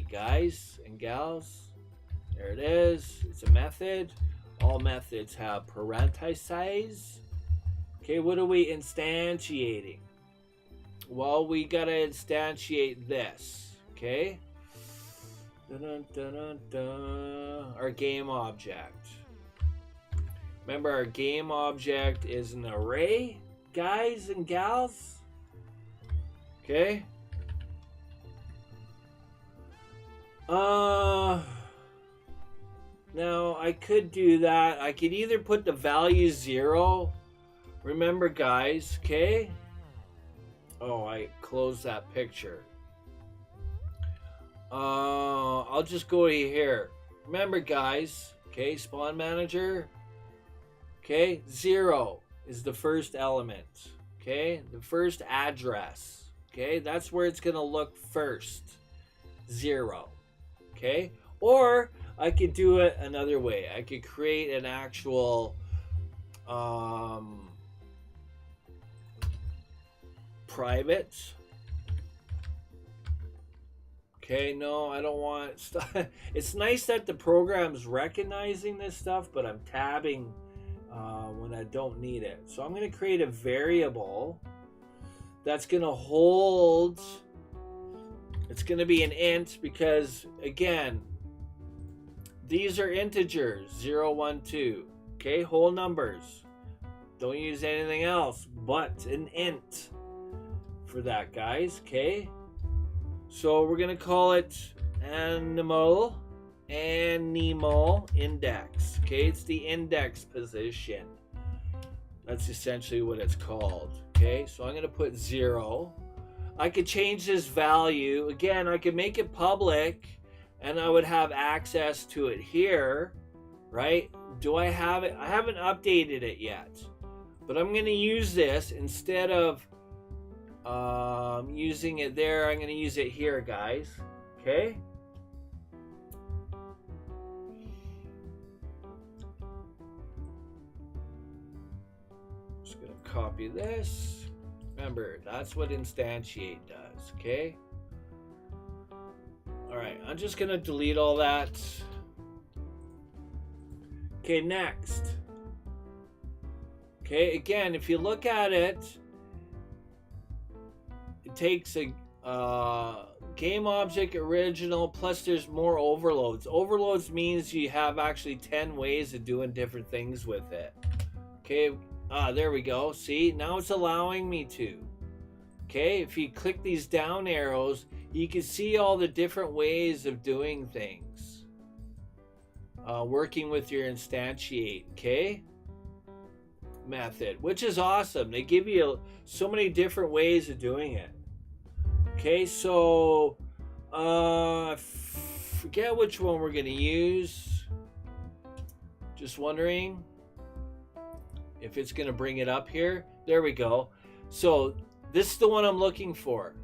guys and gals. There it is. It's a method. All methods have parentheses. Okay, what are we instantiating? Well, we gotta instantiate this. Okay. Dun, dun, dun, dun. Our game object. Remember, our game object is an array, guys and gals. Okay. Now, I could do that. I could either put the value 0. Remember, guys, okay? Oh, I closed that picture. I'll just go to here. Remember, guys, okay? Spawn manager. Okay, 0 is the first element. Okay, the first address. Okay, that's where it's going to look first. 0. Okay, or I could do it another way. I could create an actual private. Okay, no, I don't want stuff. It's nice that the program's recognizing this stuff, but I'm tabbing when I don't need it. So I'm going to create a variable that's going to hold. It's going to be an int because, again, these are integers, 0, 1, 2. Okay, whole numbers. Don't use anything else but an int for that, guys. Okay, so we're going to call it animal index. Okay, it's the index position. That's essentially what it's called. Okay, so I'm going to put 0. I could change this value. Again, I could make it public and I would have access to it here, right? Do I have it? I haven't updated it yet, but I'm going to use this instead of using it there. I'm going to use it here, guys. Okay. Just going to copy this. Remember, that's what instantiate does, okay? All right, I'm just going to delete all that. Okay, next. Okay, again, if you look at it, it takes a game object original, plus there's more overloads. Overloads means you have actually 10 ways of doing different things with it. Okay. There we go. See, now it's allowing me to. Okay, if you click these down arrows, you can see all the different ways of doing things. Working with your instantiate, okay, method, which is awesome. They give you so many different ways of doing it. Okay, so I forget which one we're going to use. Just wondering. if it's going to bring it up here. There we go. So this is the one I'm looking for.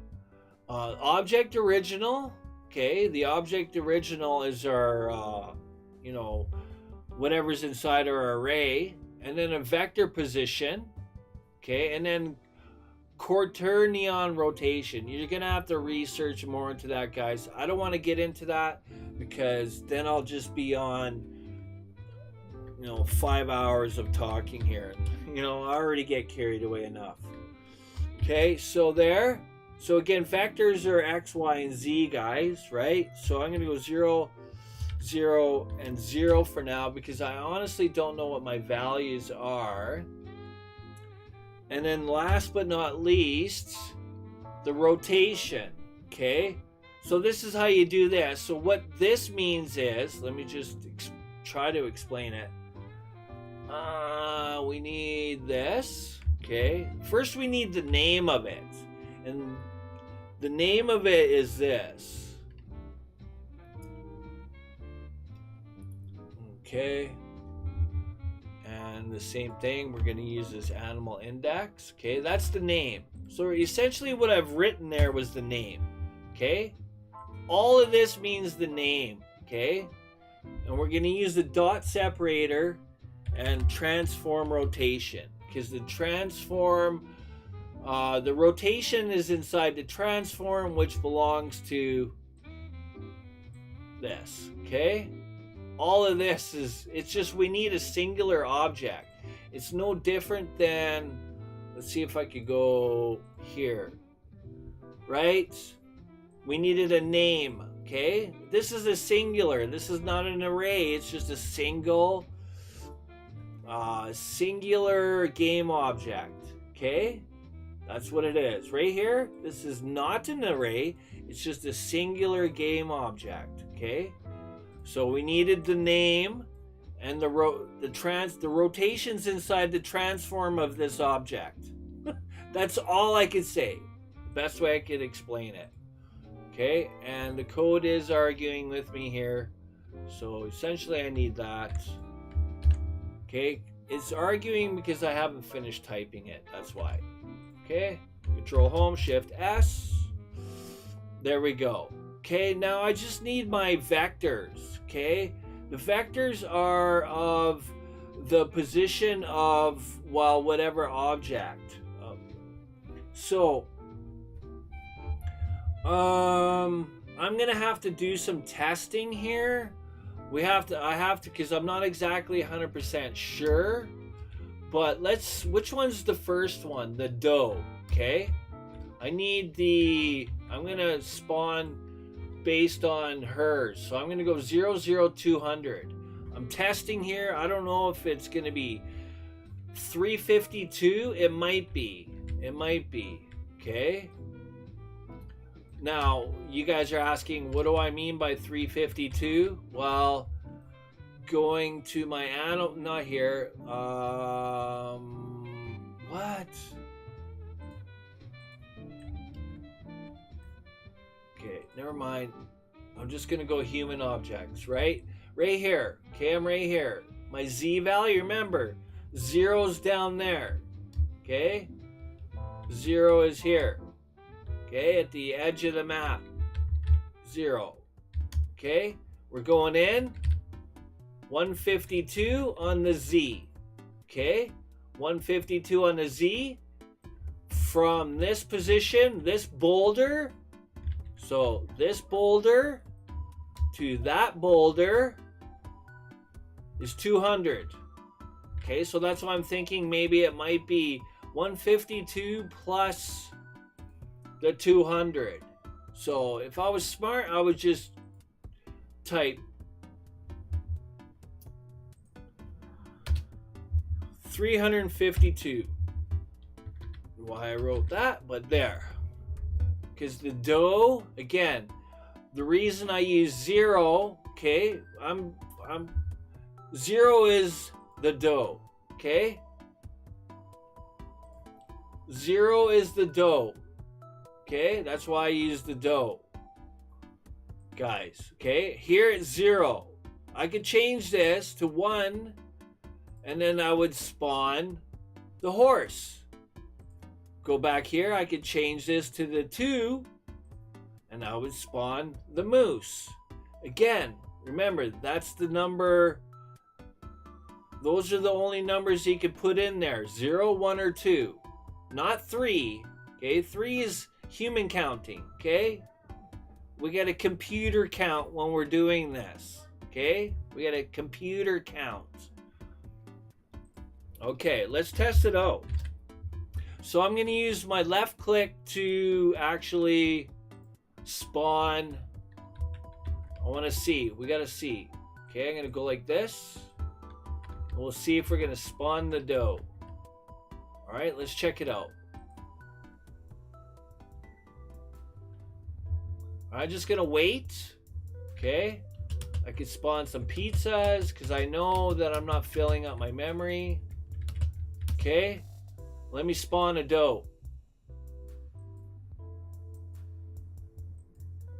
Object original. Okay, the object original is our, whatever's inside our array. And then a vector position. Okay, and then quaternion rotation. You're going to have to research more into that, guys. I don't want to get into that because then I'll just be on, 5 hours of talking here. I already get carried away enough. Okay, so there. So again, vectors are X, Y, and Z, guys, right? So I'm going to go 0, 0, and 0 for now because I honestly don't know what my values are. And then last but not least, the rotation, okay? So this is how you do this. So what this means is, let me just try to explain it. We need this, okay? First we need the name of it. And the name of it is this. Okay. And the same thing, we're going to use this animal index. Okay, that's the name. So essentially what I've written there was the name. Okay, all of this means the name. Okay, and we're going to use the dot separator and transform rotation, because the transform, the rotation is inside the transform, which belongs to this. Okay, all of this it's just we need a singular object. It's no different than, let's see if I could go here, right? We needed a name, okay? This is a singular. This is not an array. It's just a singular game object, okay? That's what it is. Right here, this is not an array. It's just a singular game object, okay? So we needed the name and the rotations inside the transform of this object. That's all I could say. Best way I could explain it. Okay, and the code is arguing with me here. So essentially I need that. Okay, it's arguing because I haven't finished typing it. That's why. Okay, Control Home, Shift S. There we go. Okay, now I just need my vectors. Okay, the vectors are of the position of, well, whatever object. So I'm gonna have to do some testing here. I have to, because I'm not exactly 100% sure. But which one's the first one? The dough. Okay, I'm gonna spawn based on hers. So I'm going to go 0, 0, 200. I'm testing here. I don't know if it's going to be 352. It might be. Okay. Now, you guys are asking, what do I mean by 352? Well, going to my not here. What? Okay, never mind. I'm just going to go human objects, right? Right here. Okay, I'm right here. My Z value, remember, 0's down there. Okay? 0 is here. Okay, at the edge of the map. 0. Okay? We're going in. 152 on the Z. Okay? 152 on the Z. From this position, this boulder. So this boulder to that boulder is 200. Okay, so that's why I'm thinking maybe it might be 152 plus the 200. So if I was smart, I would just type 352. Why I wrote that, but there. Because the dough, again, the reason I use 0, okay, I'm 0 is the dough, okay? 0 is the dough, okay? That's why I use the dough, guys, okay? Here it's 0. I could change this to 1, and then I would spawn the horse. Go back here, I could change this to the 2, and I would spawn the moose. Again, remember, that's the number. Those are the only numbers you can put in there. 0, 1, or 2. Not 3. Okay, 3 is human counting. Okay? We got a computer count when we're doing this. Okay? We got a computer count. Okay, let's test it out. So I'm going to use my left click to actually spawn. I want to see. We got to see. Okay, I'm going to go like this. And we'll see if we're going to spawn the doe. All right, let's check it out. I'm just going to wait. Okay. I could spawn some pizzas because I know that I'm not filling up my memory. Okay. Let me spawn a doe.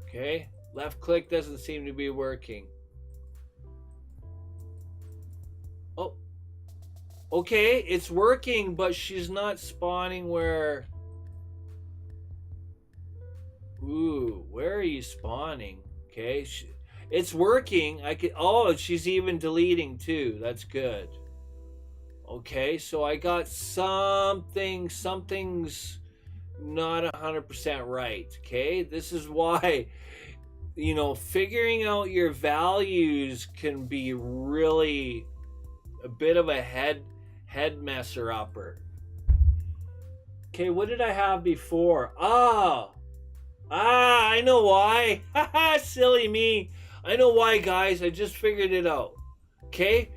Okay. Left click doesn't seem to be working. Oh. Okay, it's working, but she's not spawning where... Ooh, where are you spawning? Okay, it's working. I could... Oh, she's even deleting too. That's good. Okay, so I got something's not 100% right. Okay, this is why, you know, figuring out your values can be really a bit of a head messer upper. Okay, what did I have before? I know why. Haha, silly me. I know why, guys. I just figured it out. Okay.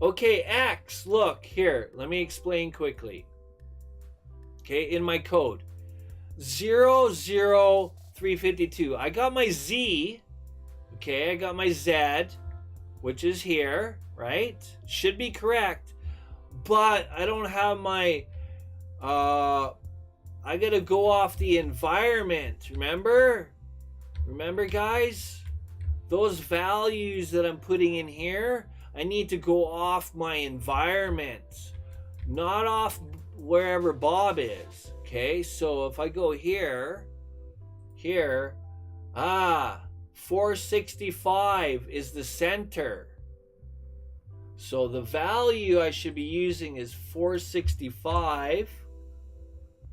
Okay, X. Look here. Let me explain quickly. Okay, in my code. 00352. I got my Z. Okay, I got my Z, which is here, right? Should be correct. But I don't have my I gotta go off the environment. Remember, guys? Those values that I'm putting in here, I need to go off my environment, not off wherever Bob is. Okay, so if I go here, 465 is the center. So the value I should be using is 465.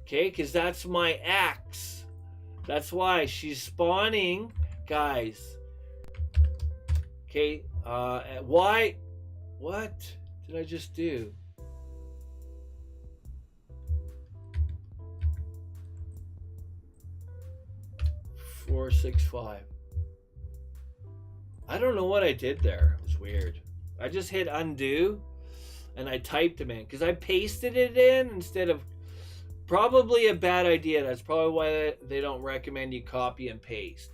Okay, because that's my X. That's why she's spawning, guys. Okay, why? What did I just do? Four, 6, 5. I don't know what I did there. It was weird. I just hit undo, and I typed them in because I pasted it in instead of. Probably a bad idea. That's probably why they don't recommend you copy and paste.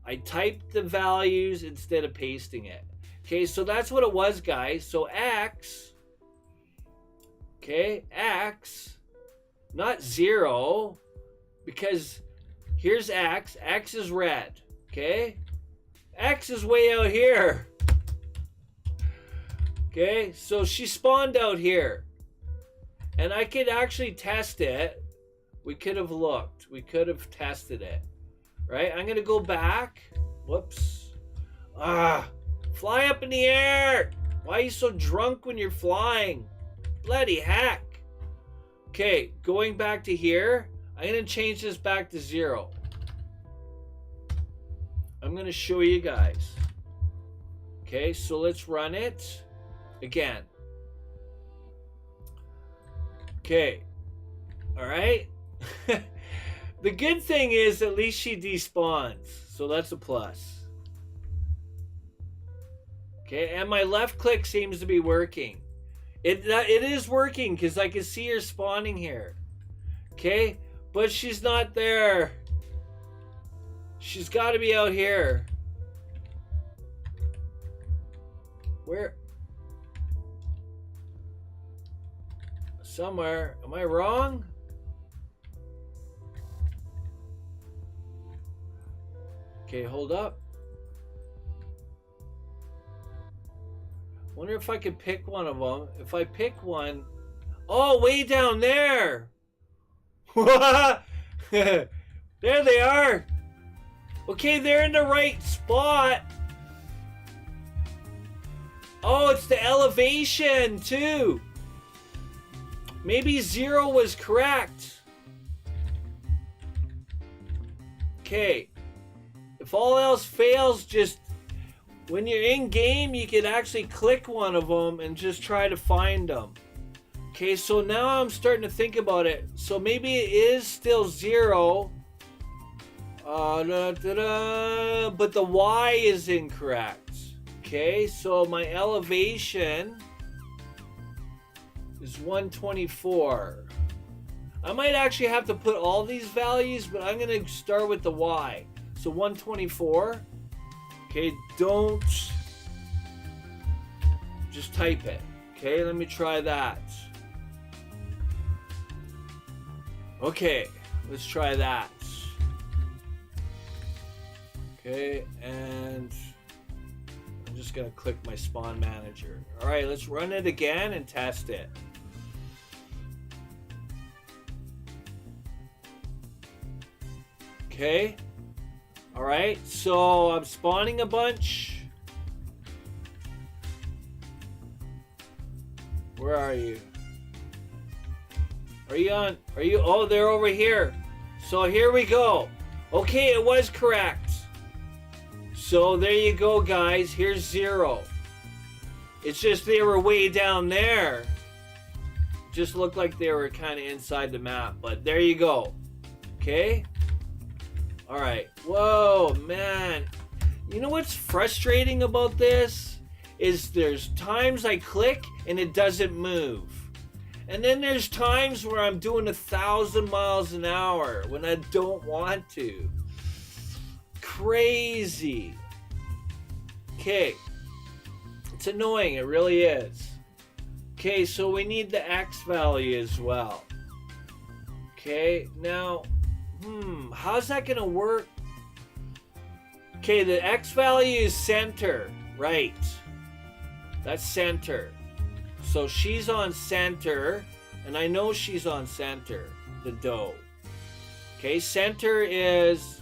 I typed the values instead of pasting it. Okay, so that's what it was, guys. So X, okay, X, not 0, because here's X. X is red, okay? X is way out here. Okay, so she spawned out here. And I could actually test it. We could have looked. We could have tested it. Right? I'm going to go back. Whoops. Fly up in the air. Why are you so drunk when you're flying? Bloody heck. Okay, going back to here. I'm going to change this back to 0. I'm going to show you guys. Okay, so let's run it again. Okay. All right. The good thing is at least she despawns. So that's a plus. Okay. And my left click seems to be working. It is working because I can see her spawning here. Okay. But she's not there. She's got to be out here. Where? Somewhere. Am I wrong? Okay, hold up. Wonder if I could pick one of them. If I pick one... Oh, way down there! There they are! Okay, they're in the right spot. Oh, it's the elevation, too. Maybe 0 was correct. Okay. If all else fails, just... When you're in game, you can actually click one of them and just try to find them. Okay, so now I'm starting to think about it. So maybe it is still 0. But the Y is incorrect. Okay, so my elevation is 124. I might actually have to put all these values, but I'm going to start with the Y. So 124. Okay, don't just type it. Okay, let me try that. Okay, let's try that. Okay, and I'm just gonna click my spawn manager. All right, let's run it again and test it. Okay. All right, so I'm spawning a bunch. Where are you? Are you on? Are you? Oh, they're over here. So here we go. Okay, it was correct. So there you go, guys. Here's 0. It's just they were way down there. Just looked like they were kind of inside the map, but there you go. Okay. All right. Whoa, man. You know what's frustrating about this? Is there's times I click and it doesn't move. And then there's times where I'm doing 1,000 miles an hour when I don't want to. Crazy. Okay. It's annoying. It really is. Okay, so we need the X value as well. Okay, now... how's that gonna work? Okay, the X value is center, right? That's center. So she's on center, and I know she's on center, the dough. Okay, center is...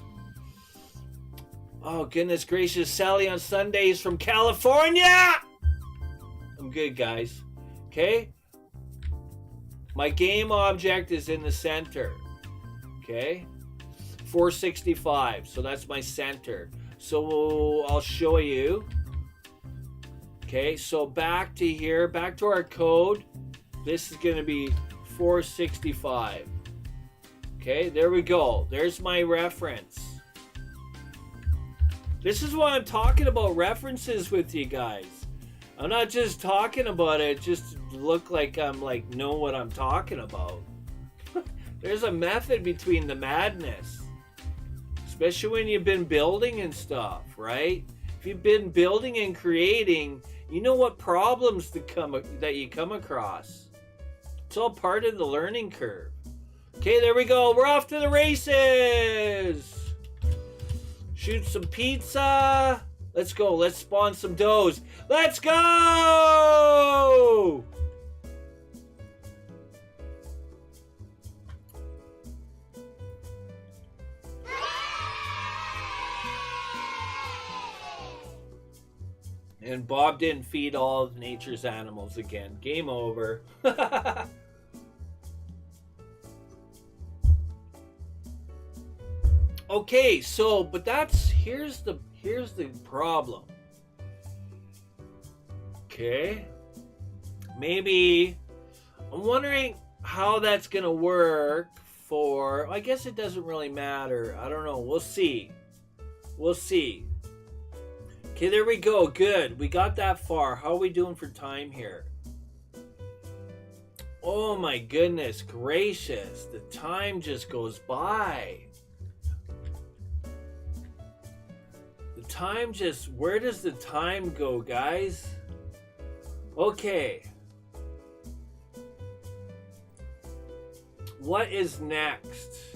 Oh, goodness gracious, Sally on Sundays from California! I'm good, guys. Okay? My game object is in the center. Okay, 465. So that's my center. So I'll show you. Okay, so back to here, back to our code. This is going to be 465. Okay, there we go. There's my reference. This is why I'm talking about references with you guys. I'm not just talking about it just to look like I'm like know what I'm talking about. There's a method between the madness. Especially when you've been building and stuff, right? If you've been building and creating, you know what problems that you come across. It's all part of the learning curve. Okay, there we go. We're off to the races. Shoot some pizza. Let's go. Let's spawn some doughs. Let's go! And Bob didn't feed all of nature's animals again. Game over. Okay, so but here's the problem. Okay. Maybe I'm wondering how that's gonna work for I guess it doesn't really matter. I don't know. We'll see. We'll see. Okay, there we go. Good. We got that far. How are we doing for time here? Oh my goodness gracious. The time just goes by. The time just... Where does the time go, guys? Okay. What is next?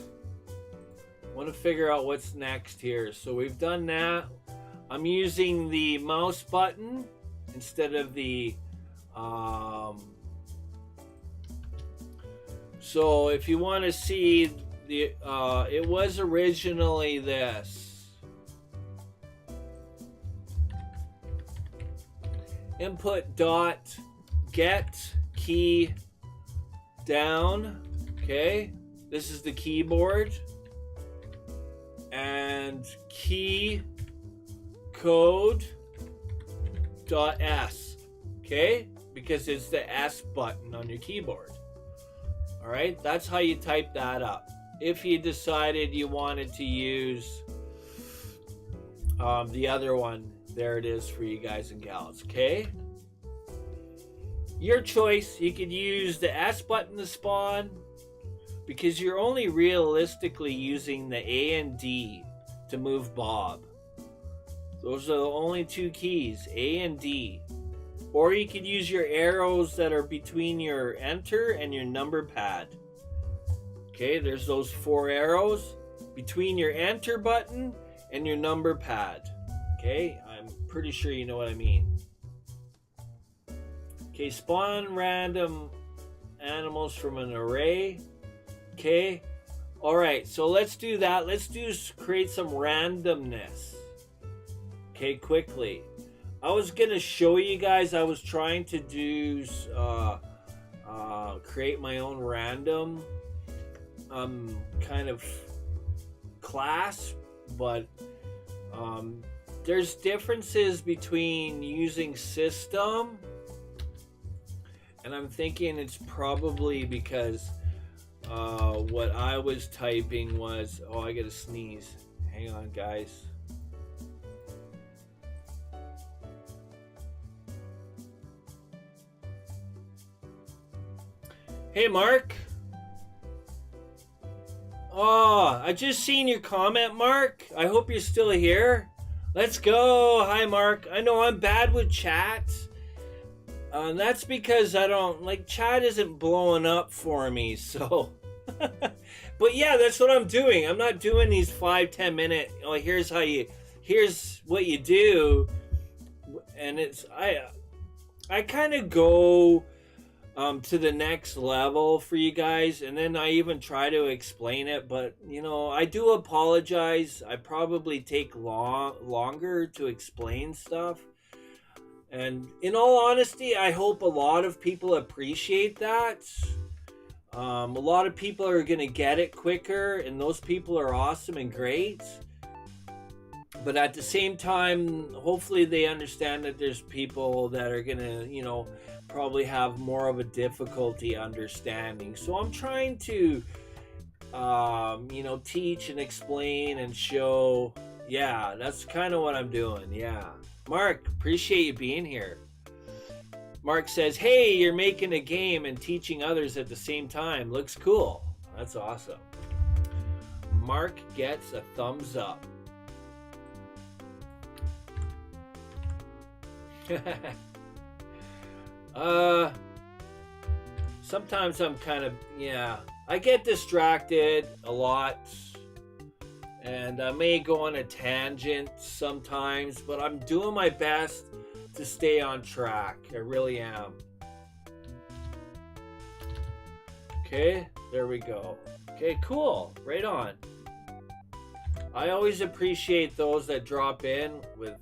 I want to figure out what's next here. So we've done that. I'm using the mouse button instead of the so if you want to see the it was originally this. Input dot get key down. Okay, this is the keyboard, and key code dot S. Okay, because it's the S button on your keyboard. All right, that's how you type that up. If you decided you wanted to use the other one, there it is for you guys and gals. Okay, your choice. You could use the S button to spawn, because you're only realistically using the A and D to move Bob. Those are the only two keys, A and D. Or you could use your arrows that are between your enter and your number pad. Okay, there's those 4 arrows between your enter button and your number pad. Okay, I'm pretty sure you know what I mean. Okay, spawn random animals from an array. Okay, all right, so let's do that. Let's create some randomness. Okay, quickly. I was gonna show you guys. I was trying to do create my own random kind of class, but there's differences between using system, and I'm thinking it's probably because what I was typing was, oh, I gotta sneeze. Hang on, guys. Hey, Mark. Oh, I just seen your comment, Mark. I hope you're still here. Let's go. Hi, Mark. I know I'm bad with chat. That's because I don't, like, chat isn't blowing up for me, so. But yeah, that's what I'm doing. I'm not doing these 5-10 minute, oh, here's what you do. And it's, I kind of go to the next level for you guys, and then I even try to explain it, but you know, I do apologize. I probably take longer to explain stuff, and in all honesty, I hope a lot of people appreciate that. A lot of people are gonna get it quicker, and those people are awesome and great, but at the same time, hopefully they understand that there's people that are gonna, you know, probably have more of a difficulty understanding. So I'm trying to you know, teach and explain and show. Yeah, that's kind of what I'm doing. Yeah, Mark, appreciate you being here. Mark says, hey, you're making a game and teaching others at the same time. Looks cool. That's awesome. Mark gets a thumbs up. Sometimes I'm kind of, yeah, I get distracted a lot, and I may go on a tangent sometimes, but I'm doing my best to stay on track. I really am. Okay, there we go. Okay, cool. Right on. I always appreciate those that drop in with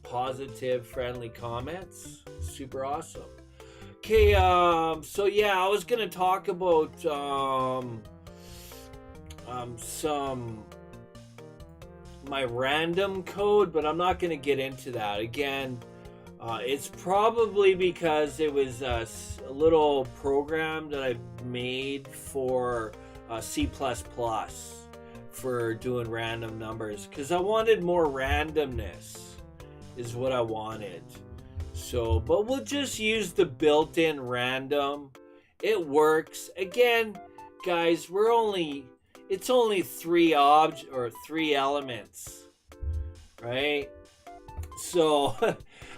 positive, friendly comments. Super awesome. Okay, so yeah, I was gonna talk about my random code, but I'm not gonna get into that again. It's probably because it was a little program that I made for C++ for doing random numbers, because I wanted more randomness is what I wanted. So, but we'll just use the built-in random. It works. Again, guys, it's only 3 elements, right? So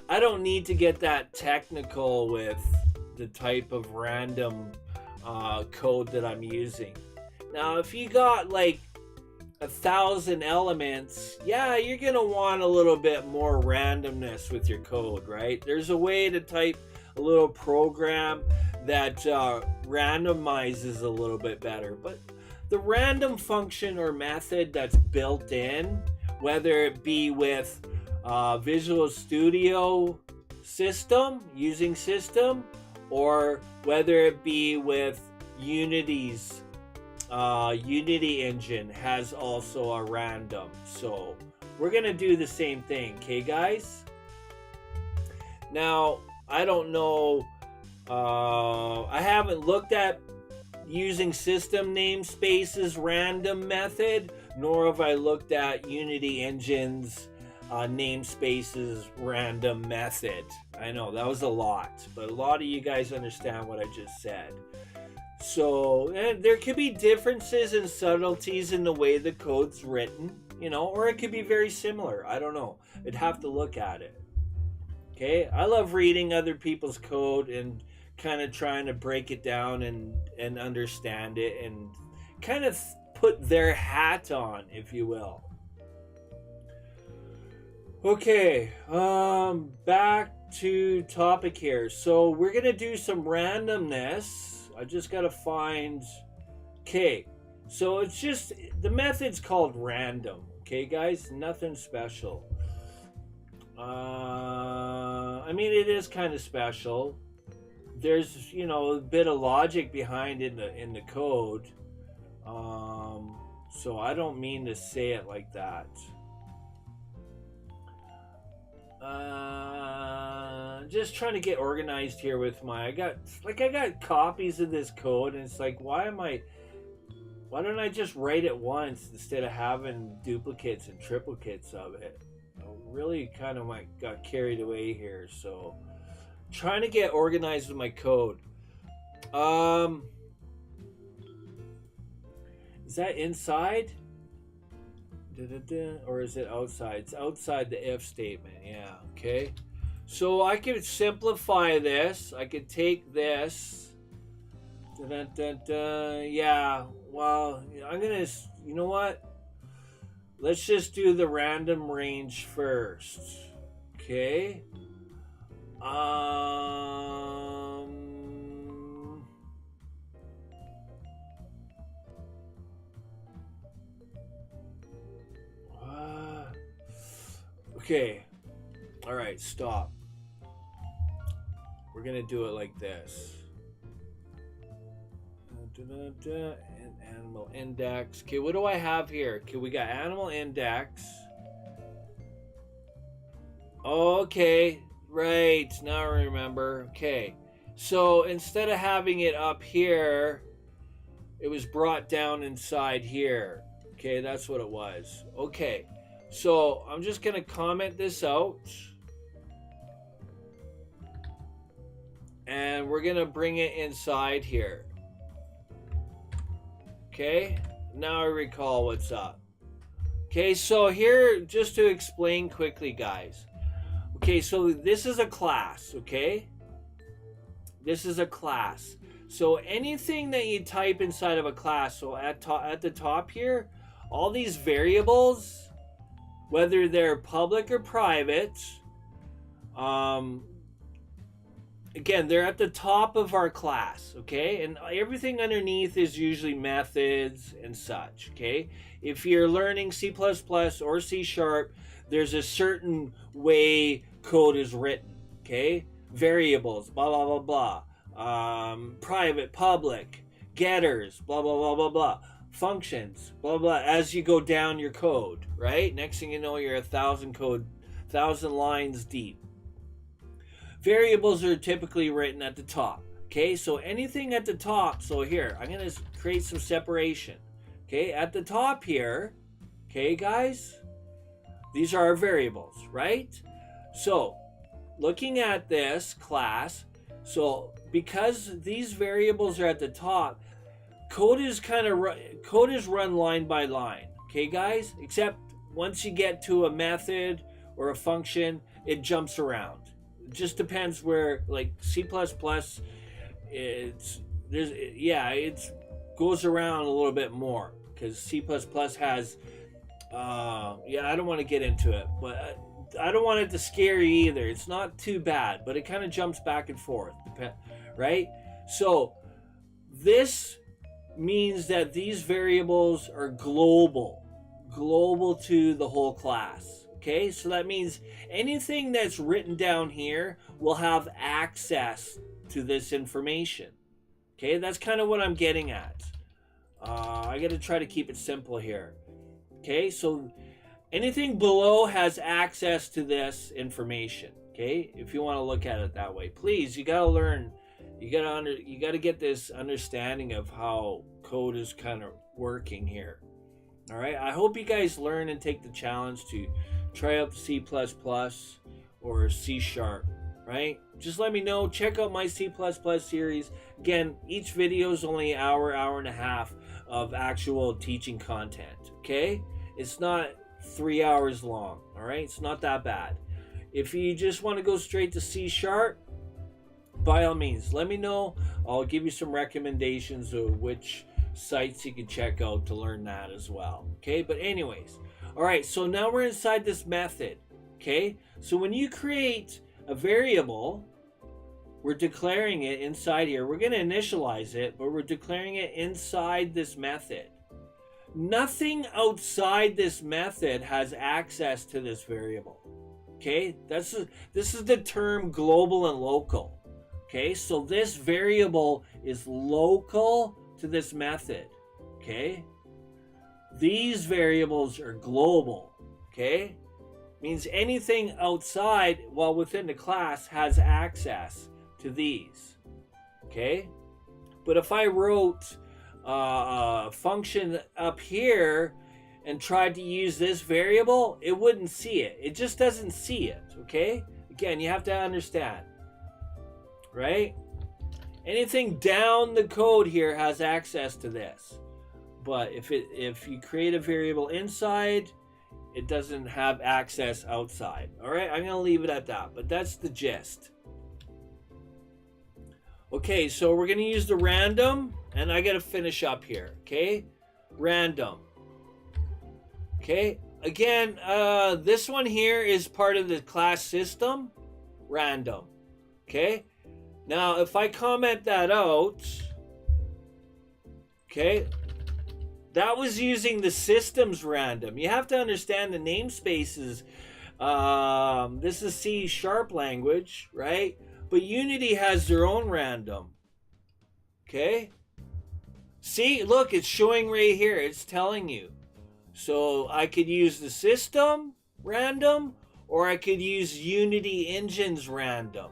I don't need to get that technical with the type of random code that I'm using. Now, if you got like 1,000 elements, yeah, you're gonna want a little bit more randomness with your code, right? There's a way to type a little program that randomizes a little bit better, but the random function or method that's built in, whether it be with Visual Studio using system, or whether it be with Unity's Unity engine has also a random. So we're gonna do the same thing, okay guys? Now I don't know, I haven't looked at using system namespaces random method, nor have I looked at Unity engine's namespaces random method. I know that was a lot, but a lot of you guys understand what I just said. So there could be differences and subtleties in the way the code's written, or it could be very similar. I don't know. I'd have to look at it. Okay, I love reading other people's code and kind of trying to break it down and understand it and kind of put their hat on, if you will. Okay, back to topic here. So we're gonna do some randomness. I just gotta find. Okay, so it's just the method's called random. Okay, guys, nothing special. I mean, it is kind of special. There's a bit of logic behind in the code. So I don't mean to say it like that. Just trying to get organized here with I got copies of this code, and it's like, why don't I just write it once instead of having duplicates and triplicates of it? I really kind of got carried away here, so trying to get organized with my code. Is that inside? Or is it outside? It's outside the if statement. Yeah, okay. So I could simplify this. I could take this. Yeah, well, I'm gonna, you know what? Let's just do the random range first. Okay. Okay. All right, stop. We're gonna do it like this. And animal index. Okay, what do I have here? Okay, we got animal index. Okay, right. Now I remember. Okay, so instead of having it up here, it was brought down inside here. Okay, that's what it was. Okay, so I'm just gonna comment this out. And we're gonna bring it inside here. Okay, now I recall what's up. Okay, so here, just to explain quickly, guys. Okay, so this is a class, okay? This is a class. So anything that you type inside of a class, so at the top here, all these variables, whether they're public or private, again, they're at the top of our class, okay? And everything underneath is usually methods and such, okay? If you're learning C++ or C#, there's a certain way code is written, okay? Variables, blah, blah, blah, blah. Private, public, getters, blah, blah, blah, blah, blah. Functions, blah, blah, as you go down your code, right? Next thing you know, you're 1,000 lines deep. Variables are typically written at the top. Okay, so anything at the top, so here, I'm going to create some separation. Okay, at the top here, okay, guys, these are our variables, right? So, looking at this class, so because these variables are at the top, code is run line by line. Okay, guys, except once you get to a method or a function, it jumps around. It just depends where, like C++, it goes around a little bit more. because C++ has, yeah, I don't want to get into it, but I don't want it to scare you either. It's not too bad, but it kind of jumps back and forth, right? So this means that these variables are global to the whole class. Okay, so that means anything that's written down here will have access to this information. Okay, that's kind of what I'm getting at. I got to try to keep it simple here. Okay, so anything below has access to this information. Okay, if you want to look at it that way, please, you got to learn. You got to get this understanding of how code is kind of working here. All right, I hope you guys learn and take the challenge to try out the C++ or C#, right? Just let me know. Check out my C++ series. Again, each video is only an hour and a half of actual teaching content, okay? It's not 3 hours long, all right? It's not that bad. If you just want to go straight to C#, by all means, let me know. I'll give you some recommendations of which sites you can check out to learn that as well, okay? But anyways, all right, so now we're inside this method, okay? So when you create a variable, we're declaring it inside here. We're going to initialize it, but we're declaring it inside this method. Nothing outside this method has access to this variable, okay? This is the term global and local, okay? So this variable is local to this method, okay? These variables are global, okay? Means anything outside while within the class has access to these, okay? But if I wrote a function up here and tried to use this variable, it wouldn't see it. It just doesn't see it, okay? Again, you have to understand, right? Anything down the code here has access to this. But if you create a variable inside, it doesn't have access outside. All right, I'm going to leave it at that, but that's the gist. Okay, so we're going to use the random, and I got to finish up here, okay? Random. Okay, again, this one here is part of the class system, random, okay? Now, if I comment that out, okay, that was using the system's random. You have to understand the namespaces. This is C# language, right? But Unity has their own random. Okay? See, look, it's showing right here. It's telling you. So I could use the system random, or I could use Unity Engine's random.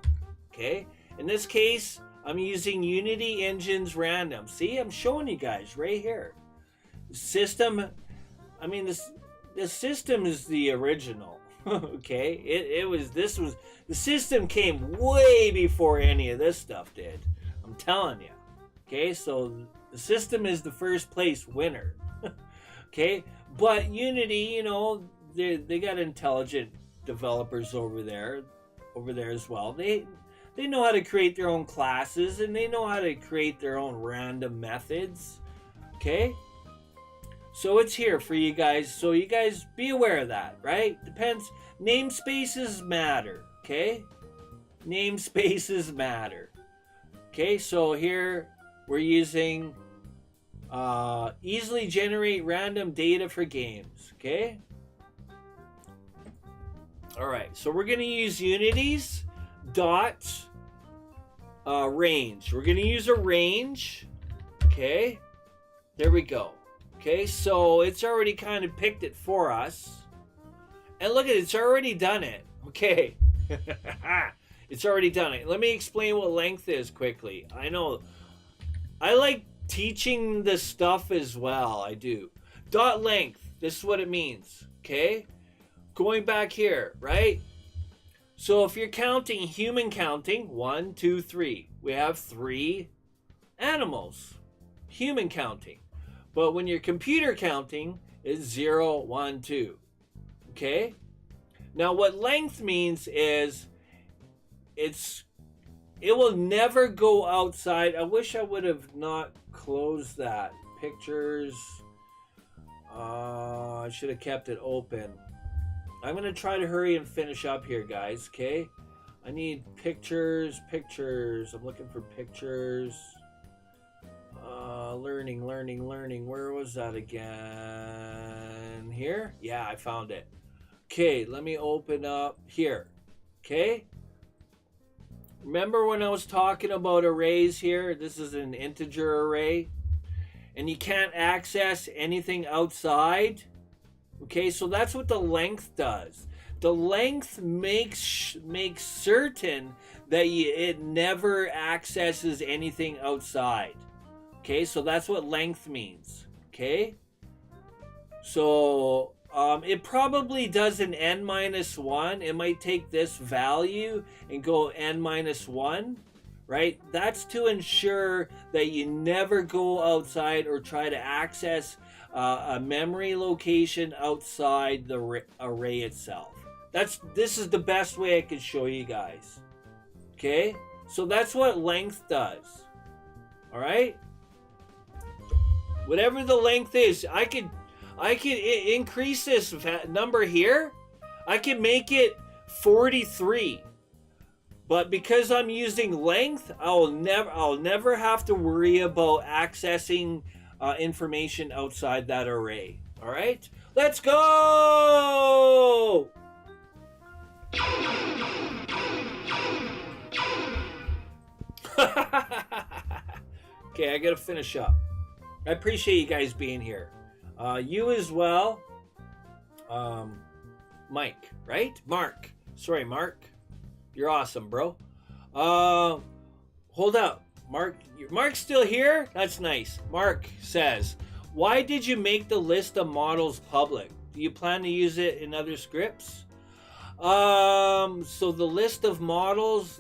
Okay? In this case, I'm using Unity Engine's random. See, I'm showing you guys right here. System, I mean, the system is the original. Okay, the system came way before any of this stuff did. I'm telling you. Okay, so the system is the first place winner. Okay, but Unity, you know, they got intelligent developers over there as well. They know how to create their own classes, and they know how to create their own random methods. Okay. So it's here for you guys. So you guys be aware of that, right? Depends. Namespaces matter, okay? Namespaces matter. Okay, so here we're using easily generate random data for games, okay? All right, so we're going to use Unity's dot range. We're going to use a range, okay? There we go. Okay, so it's already kind of picked it for us. And look at it, it's already done it. Okay. It's already done it. Let me explain what length is quickly. I know. I like teaching this stuff as well. I do. Dot length. This is what it means. Okay. Going back here, right? So if you're counting, human counting, 1, 2, 3. We have 3 animals. Human counting. But when you're computer counting, it's 0, 1, 2. Okay? Now what length means is it will never go outside. I wish I would have not closed that. Pictures. I should have kept it open. I'm going to try to hurry and finish up here, guys, okay? I need pictures. I'm looking for pictures. Learning. Where was that again? Here? Yeah, I found it. Okay, let me open up here. Okay? Remember when I was talking about arrays here? This is an integer array. And you can't access anything outside. Okay, so that's what the length does. The length makes certain that it never accesses anything outside. Okay, so that's what length means. Okay, so it probably does an n-1. It might take this value and go n-1, right? That's to ensure that you never go outside or try to access a memory location outside the array itself. This is the best way I can show you guys. Okay, so that's what length does. All right. Whatever the length is, I could increase this number here. I can make it 43. But because I'm using length, I'll never have to worry about accessing information outside that array. All right, let's go. Okay, I gotta finish up. I appreciate you guys being here. You as well. Mike, right? Mark. Sorry, Mark. You're awesome, bro. Hold up. Mark's still here? That's nice. Mark says, why did you make the list of models public? Do you plan to use it in other scripts? So the list of models.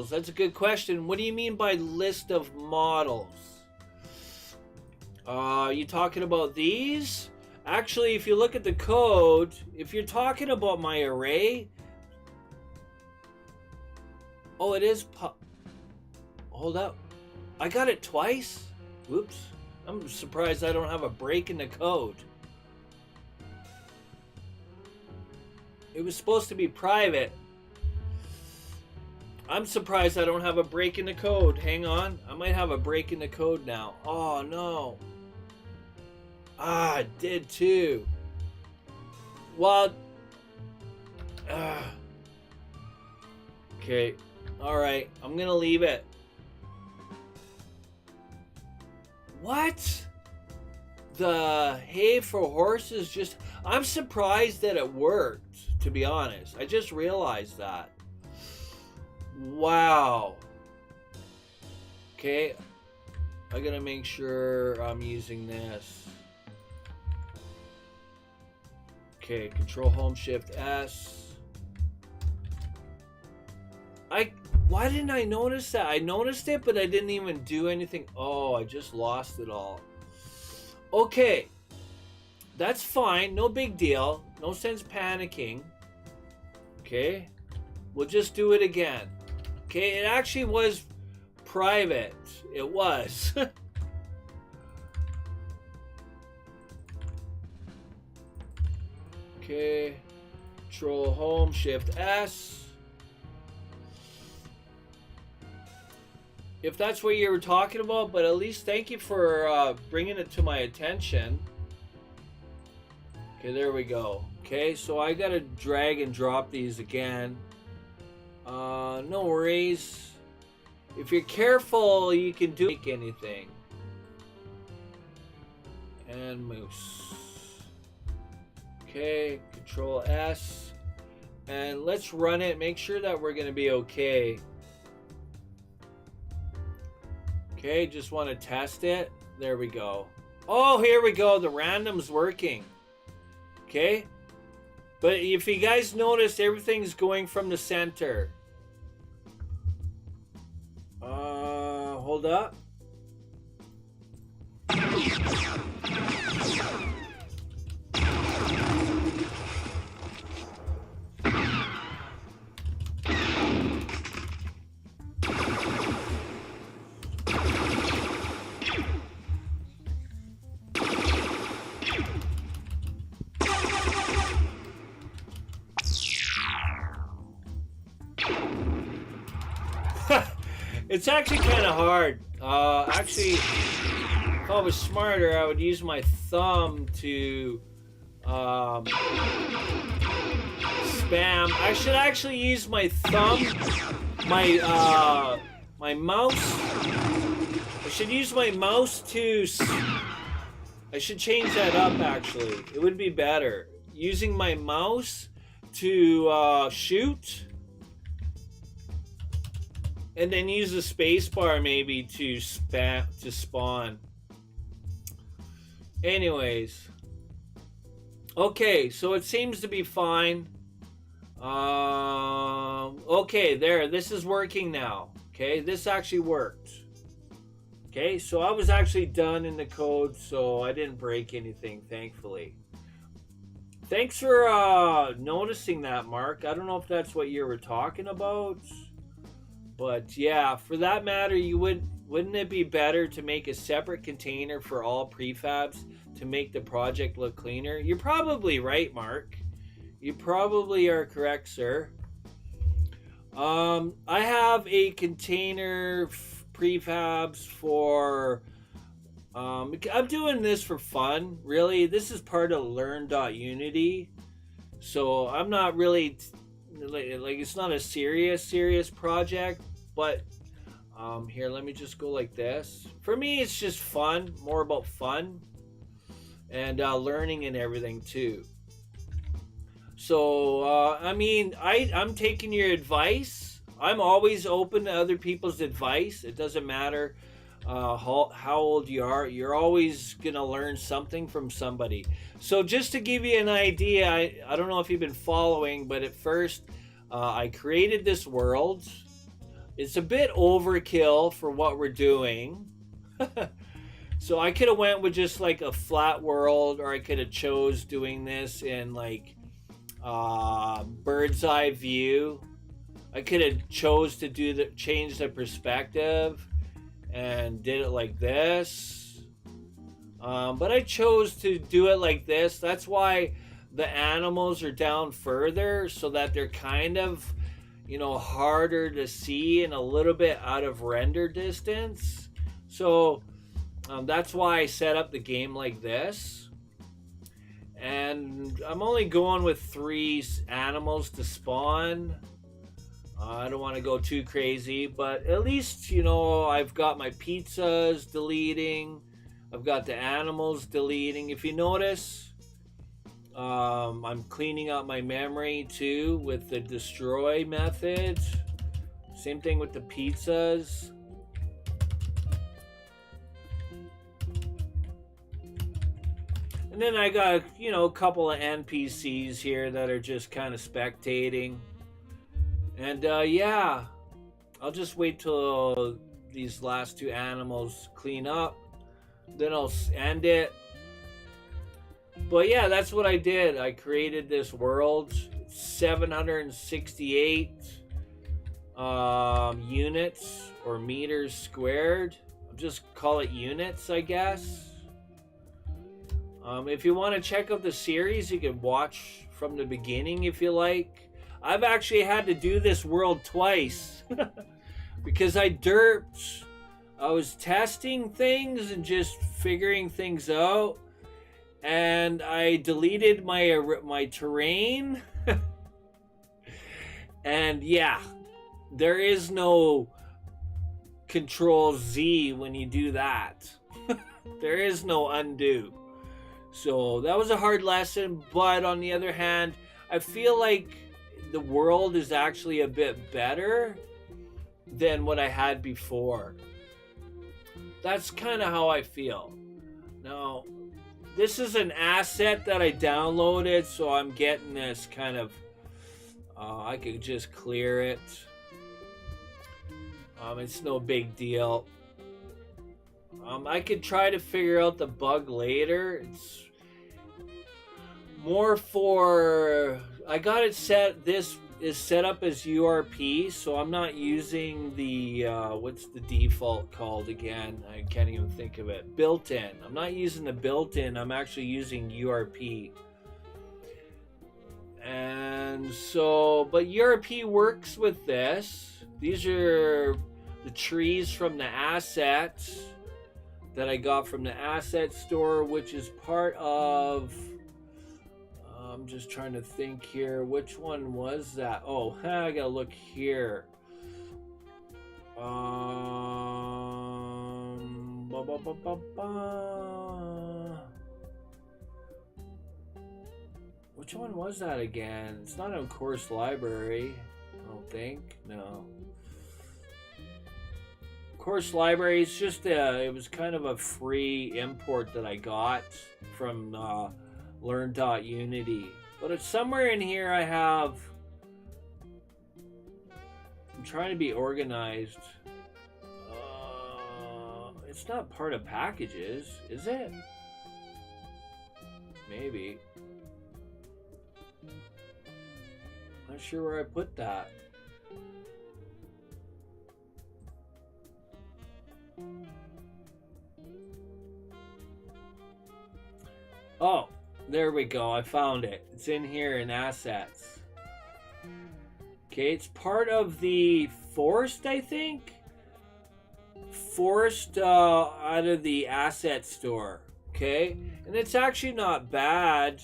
That's a good question. What do you mean by list of models? You talking about these? Actually, if you look at the code, if you're talking about my array, oh, it is hold up. I got it twice? Whoops. I'm surprised I don't have a break in the code. It was supposed to be private. I'm surprised I don't have a break in the code. Hang on. I might have a break in the code now. Oh, no. I did too. Well, okay. All right. I'm going to leave it. What? The hay for horses just... I'm surprised that it worked, to be honest. I just realized that. Wow. Okay. I gotta make sure I'm using this. Okay, Control Home Shift S. Why didn't I notice that? I noticed it, but I didn't even do anything. Oh, I just lost it all. Okay. That's fine. No big deal. No sense panicking. Okay. We'll just do it again. Okay, it actually was private. It was. Okay. Control Home Shift S. If that's what you were talking about, but at least thank you for bringing it to my attention. Okay, there we go. Okay, so I gotta drag and drop these again. No worries. If you're careful, you can do anything. And moose. Okay, Control S. And let's run it. Make sure that we're gonna be okay. Okay, just want to test it. There we go. Oh, here we go. The random's working. Okay. But if you guys notice, everything's going from the center. Hold up. It's actually kind of hard. Actually, if I was smarter, I would use my thumb to spam. I should actually use my thumb, my mouse. I should use my mouse to. I should change that up. Actually, it would be better using my mouse to shoot. And then use the space bar maybe to spawn. Anyways. Okay, so it seems to be fine. Okay, there. This is working now. Okay, this actually worked. Okay, so I was actually done in the code, so I didn't break anything, thankfully. Thanks for noticing that, Mark. I don't know if that's what you were talking about. But yeah, for that matter, wouldn't it be better to make a separate container for all prefabs to make the project look cleaner? You're probably right, Mark. You probably are correct, sir. I have a container prefabs for. I'm doing this for fun, really. This is part of learn.unity, so I'm not really like it's not a serious project. But here, let me just go like this. For me, it's just fun, more about fun and learning and everything too. So, I mean, I'm taking your advice. I'm always open to other people's advice. It doesn't matter how old you are. You're always going to learn something from somebody. So just to give you an idea, I don't know if you've been following, but at first I created this world. It's a bit overkill for what we're doing. So I could have went with just like a flat world, or I could have chose doing this in like bird's eye view. I could have chose to change the perspective and did it like this. But I chose to do it like this. That's why the animals are down further, so that they're kind of, harder to see and a little bit out of render distance. So that's why I set up the game like this. And I'm only going with 3 animals to spawn. I don't want to go too crazy, but at least, I've got my pizzas deleting. I've got the animals deleting. If you notice, I'm cleaning up my memory too with the destroy method. Same thing with the pizzas. And then I got, a couple of NPCs here that are just kind of spectating. And yeah, I'll just wait till these last 2 animals clean up. Then I'll end it. But yeah, that's what I did. I created this world. 768 units or meters squared. I'll just call it units, I guess. If you want to check out the series, you can watch from the beginning if you like. I've actually had to do this world twice because I derped. I was testing things and just figuring things out. And I deleted my terrain. And yeah, there is no Control Z when you do that. There is no undo. So that was a hard lesson, but on the other hand, I feel like the world is actually a bit better than what I had before. That's kind of how I feel. Now, this is an asset that I downloaded, so I'm getting this kind of, I could just clear it. It's no big deal. I could try to figure out the bug later. It's more for, I got it set, this is set up as URP, so I'm not using the, what's the default called again? I can't even think of it. Built-in. I'm not using the built-in, I'm actually using URP. And so, but URP works with this. These are the trees from the assets that I got from the asset store, which is part of... I'm just trying to think here. Which one was that? Oh, I gotta look here. Ba, ba, ba, ba, ba. Which one was that again? It's not on Course Library, I don't think. No. Course Library, it's just it was kind of a free import that I got from learn.unity. But it's somewhere in here I have... I'm trying to be organized. It's not part of packages, is it? Maybe. Not sure where I put that. Oh, there we go. I found it. It's in here in assets. Okay, it's part of the forest, I think. Forest out of the asset store. Okay, and it's actually not bad.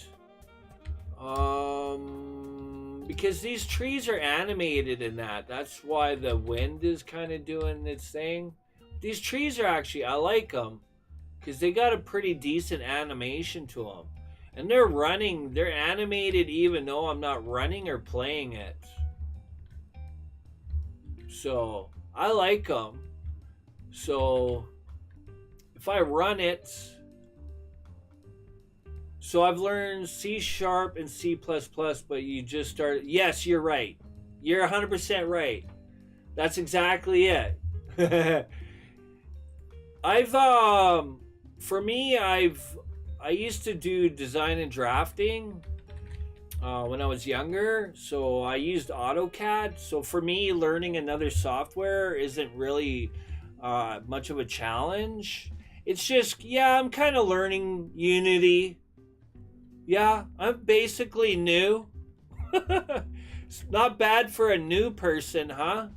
Because these trees are animated in that. That's why the wind is kind of doing its thing. These trees are actually, I like them. Because they got a pretty decent animation to them. And they're running, they're animated even though I'm not running or playing it. So, I like them. So, if I run it... So I've learned C# and C++, but you just started... Yes, you're right. You're 100% right. That's exactly it. For me, I used to do design and drafting when I was younger. So I used AutoCAD. So for me, learning another software isn't really much of a challenge. It's just, yeah, I'm kind of learning Unity. Yeah, I'm basically new. It's not bad for a new person, huh?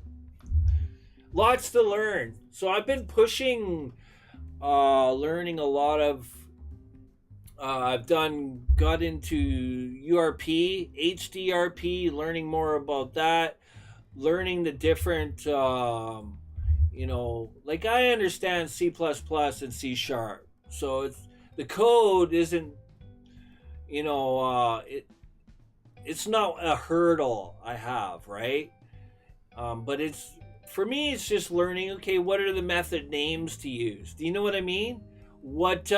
Lots to learn. So I've been pushing learning a lot of got into URP, HDRP, learning more about that, learning the different like I understand C++ and C#. So it's the code isn't it's not a hurdle I have, right? But it's, for me, it's just learning, okay, what are the method names to use? Do you know what I mean? What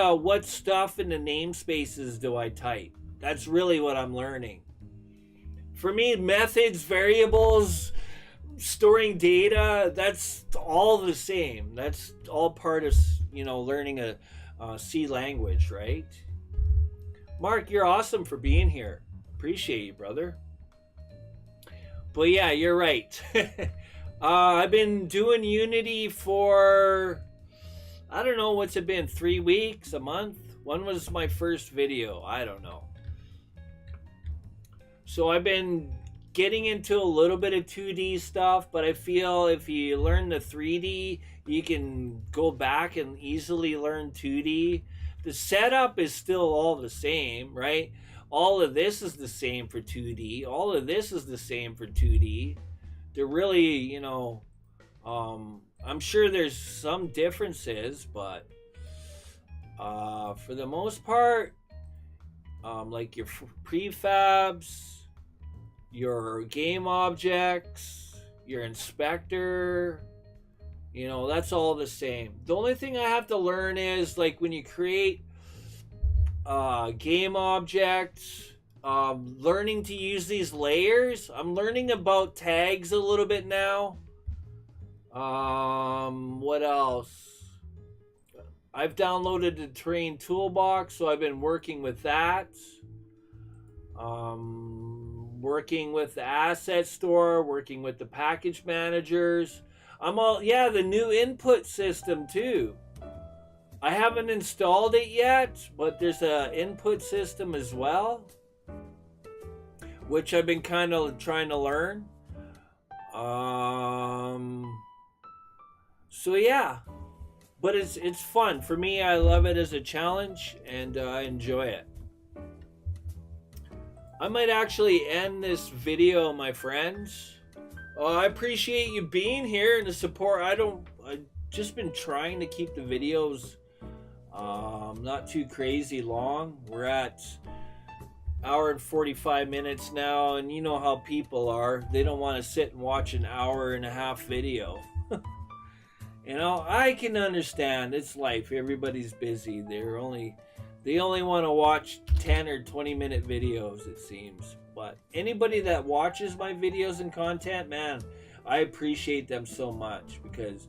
stuff in the namespaces do I type? That's really what I'm learning. For me, methods, variables, storing data, that's all the same. That's all part of, learning a C language, right? Mark, you're awesome for being here. Appreciate you, brother. But yeah, you're right. I've been doing Unity for, I don't know, what's it been, 3 weeks, a month? When was my first video? I don't know. So I've been getting into a little bit of 2D stuff, but I feel if you learn the 3D, you can go back and easily learn 2D. The setup is still all the same, right? All of this is the same for 2D. All of this is the same for 2D. They're really, I'm sure there's some differences, but for the most part, like your prefabs, your game objects, your inspector, that's all the same. The only thing I have to learn is, like, when you create game objects, learning to use these layers. I'm learning about tags a little bit now. What else? I've downloaded the terrain toolbox, so I've been working with that. Working with the asset store, working with the package managers. The new input system too. I haven't installed it yet, but there's an input system as well, which I've been kind of trying to learn. So yeah, but it's fun for me. I love it as a challenge, and I enjoy it. I might actually end this video, my friends. I appreciate you being here and the support. I've just been trying to keep the videos not too crazy long. We're at hour and 45 minutes now, and you know how people are. They don't want to sit and watch an hour and a half video. You know, I can understand. It's life. Everybody's busy. They only want to watch 10 or 20 minute videos, it seems. But anybody that watches my videos and content, man, I appreciate them so much, because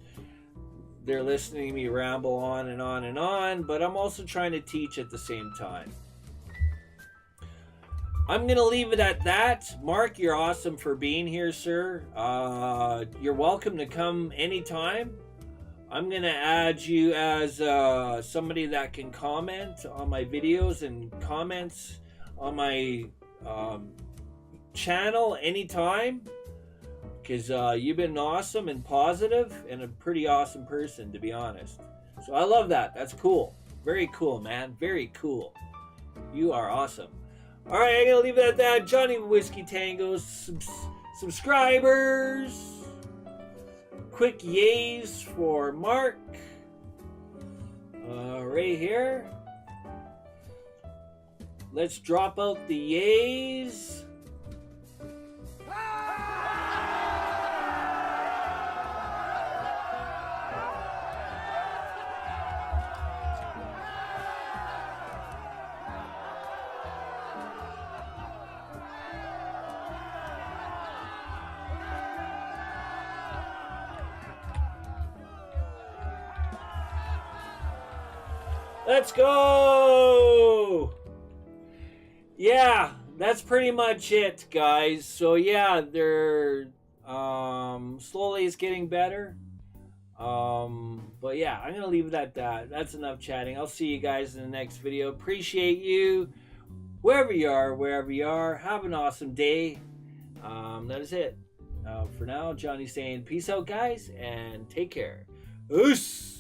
they're listening to me ramble on and on and on, but I'm also trying to teach at the same time. I'm going to leave it at that. Mark, you're awesome for being here, sir. You're welcome to come anytime. I'm going to add you as somebody that can comment on my videos and comments on my channel anytime, because you've been awesome and positive and a pretty awesome person, to be honest. So I love that. That's cool. Very cool, man. Very cool. You are awesome. All right, I'm going to leave it at that. Johnny Whiskey Tango's subscribers. Quick yays for Mark. Right here. Let's drop out the yays. Let's go! Yeah, that's pretty much it, guys. So yeah, they're slowly it's getting better. But yeah, I'm gonna leave it at that. That's enough chatting. I'll see you guys in the next video. Appreciate you, wherever you are. Have an awesome day. That is it. For now, Johnny's saying peace out, guys, and take care. Peace.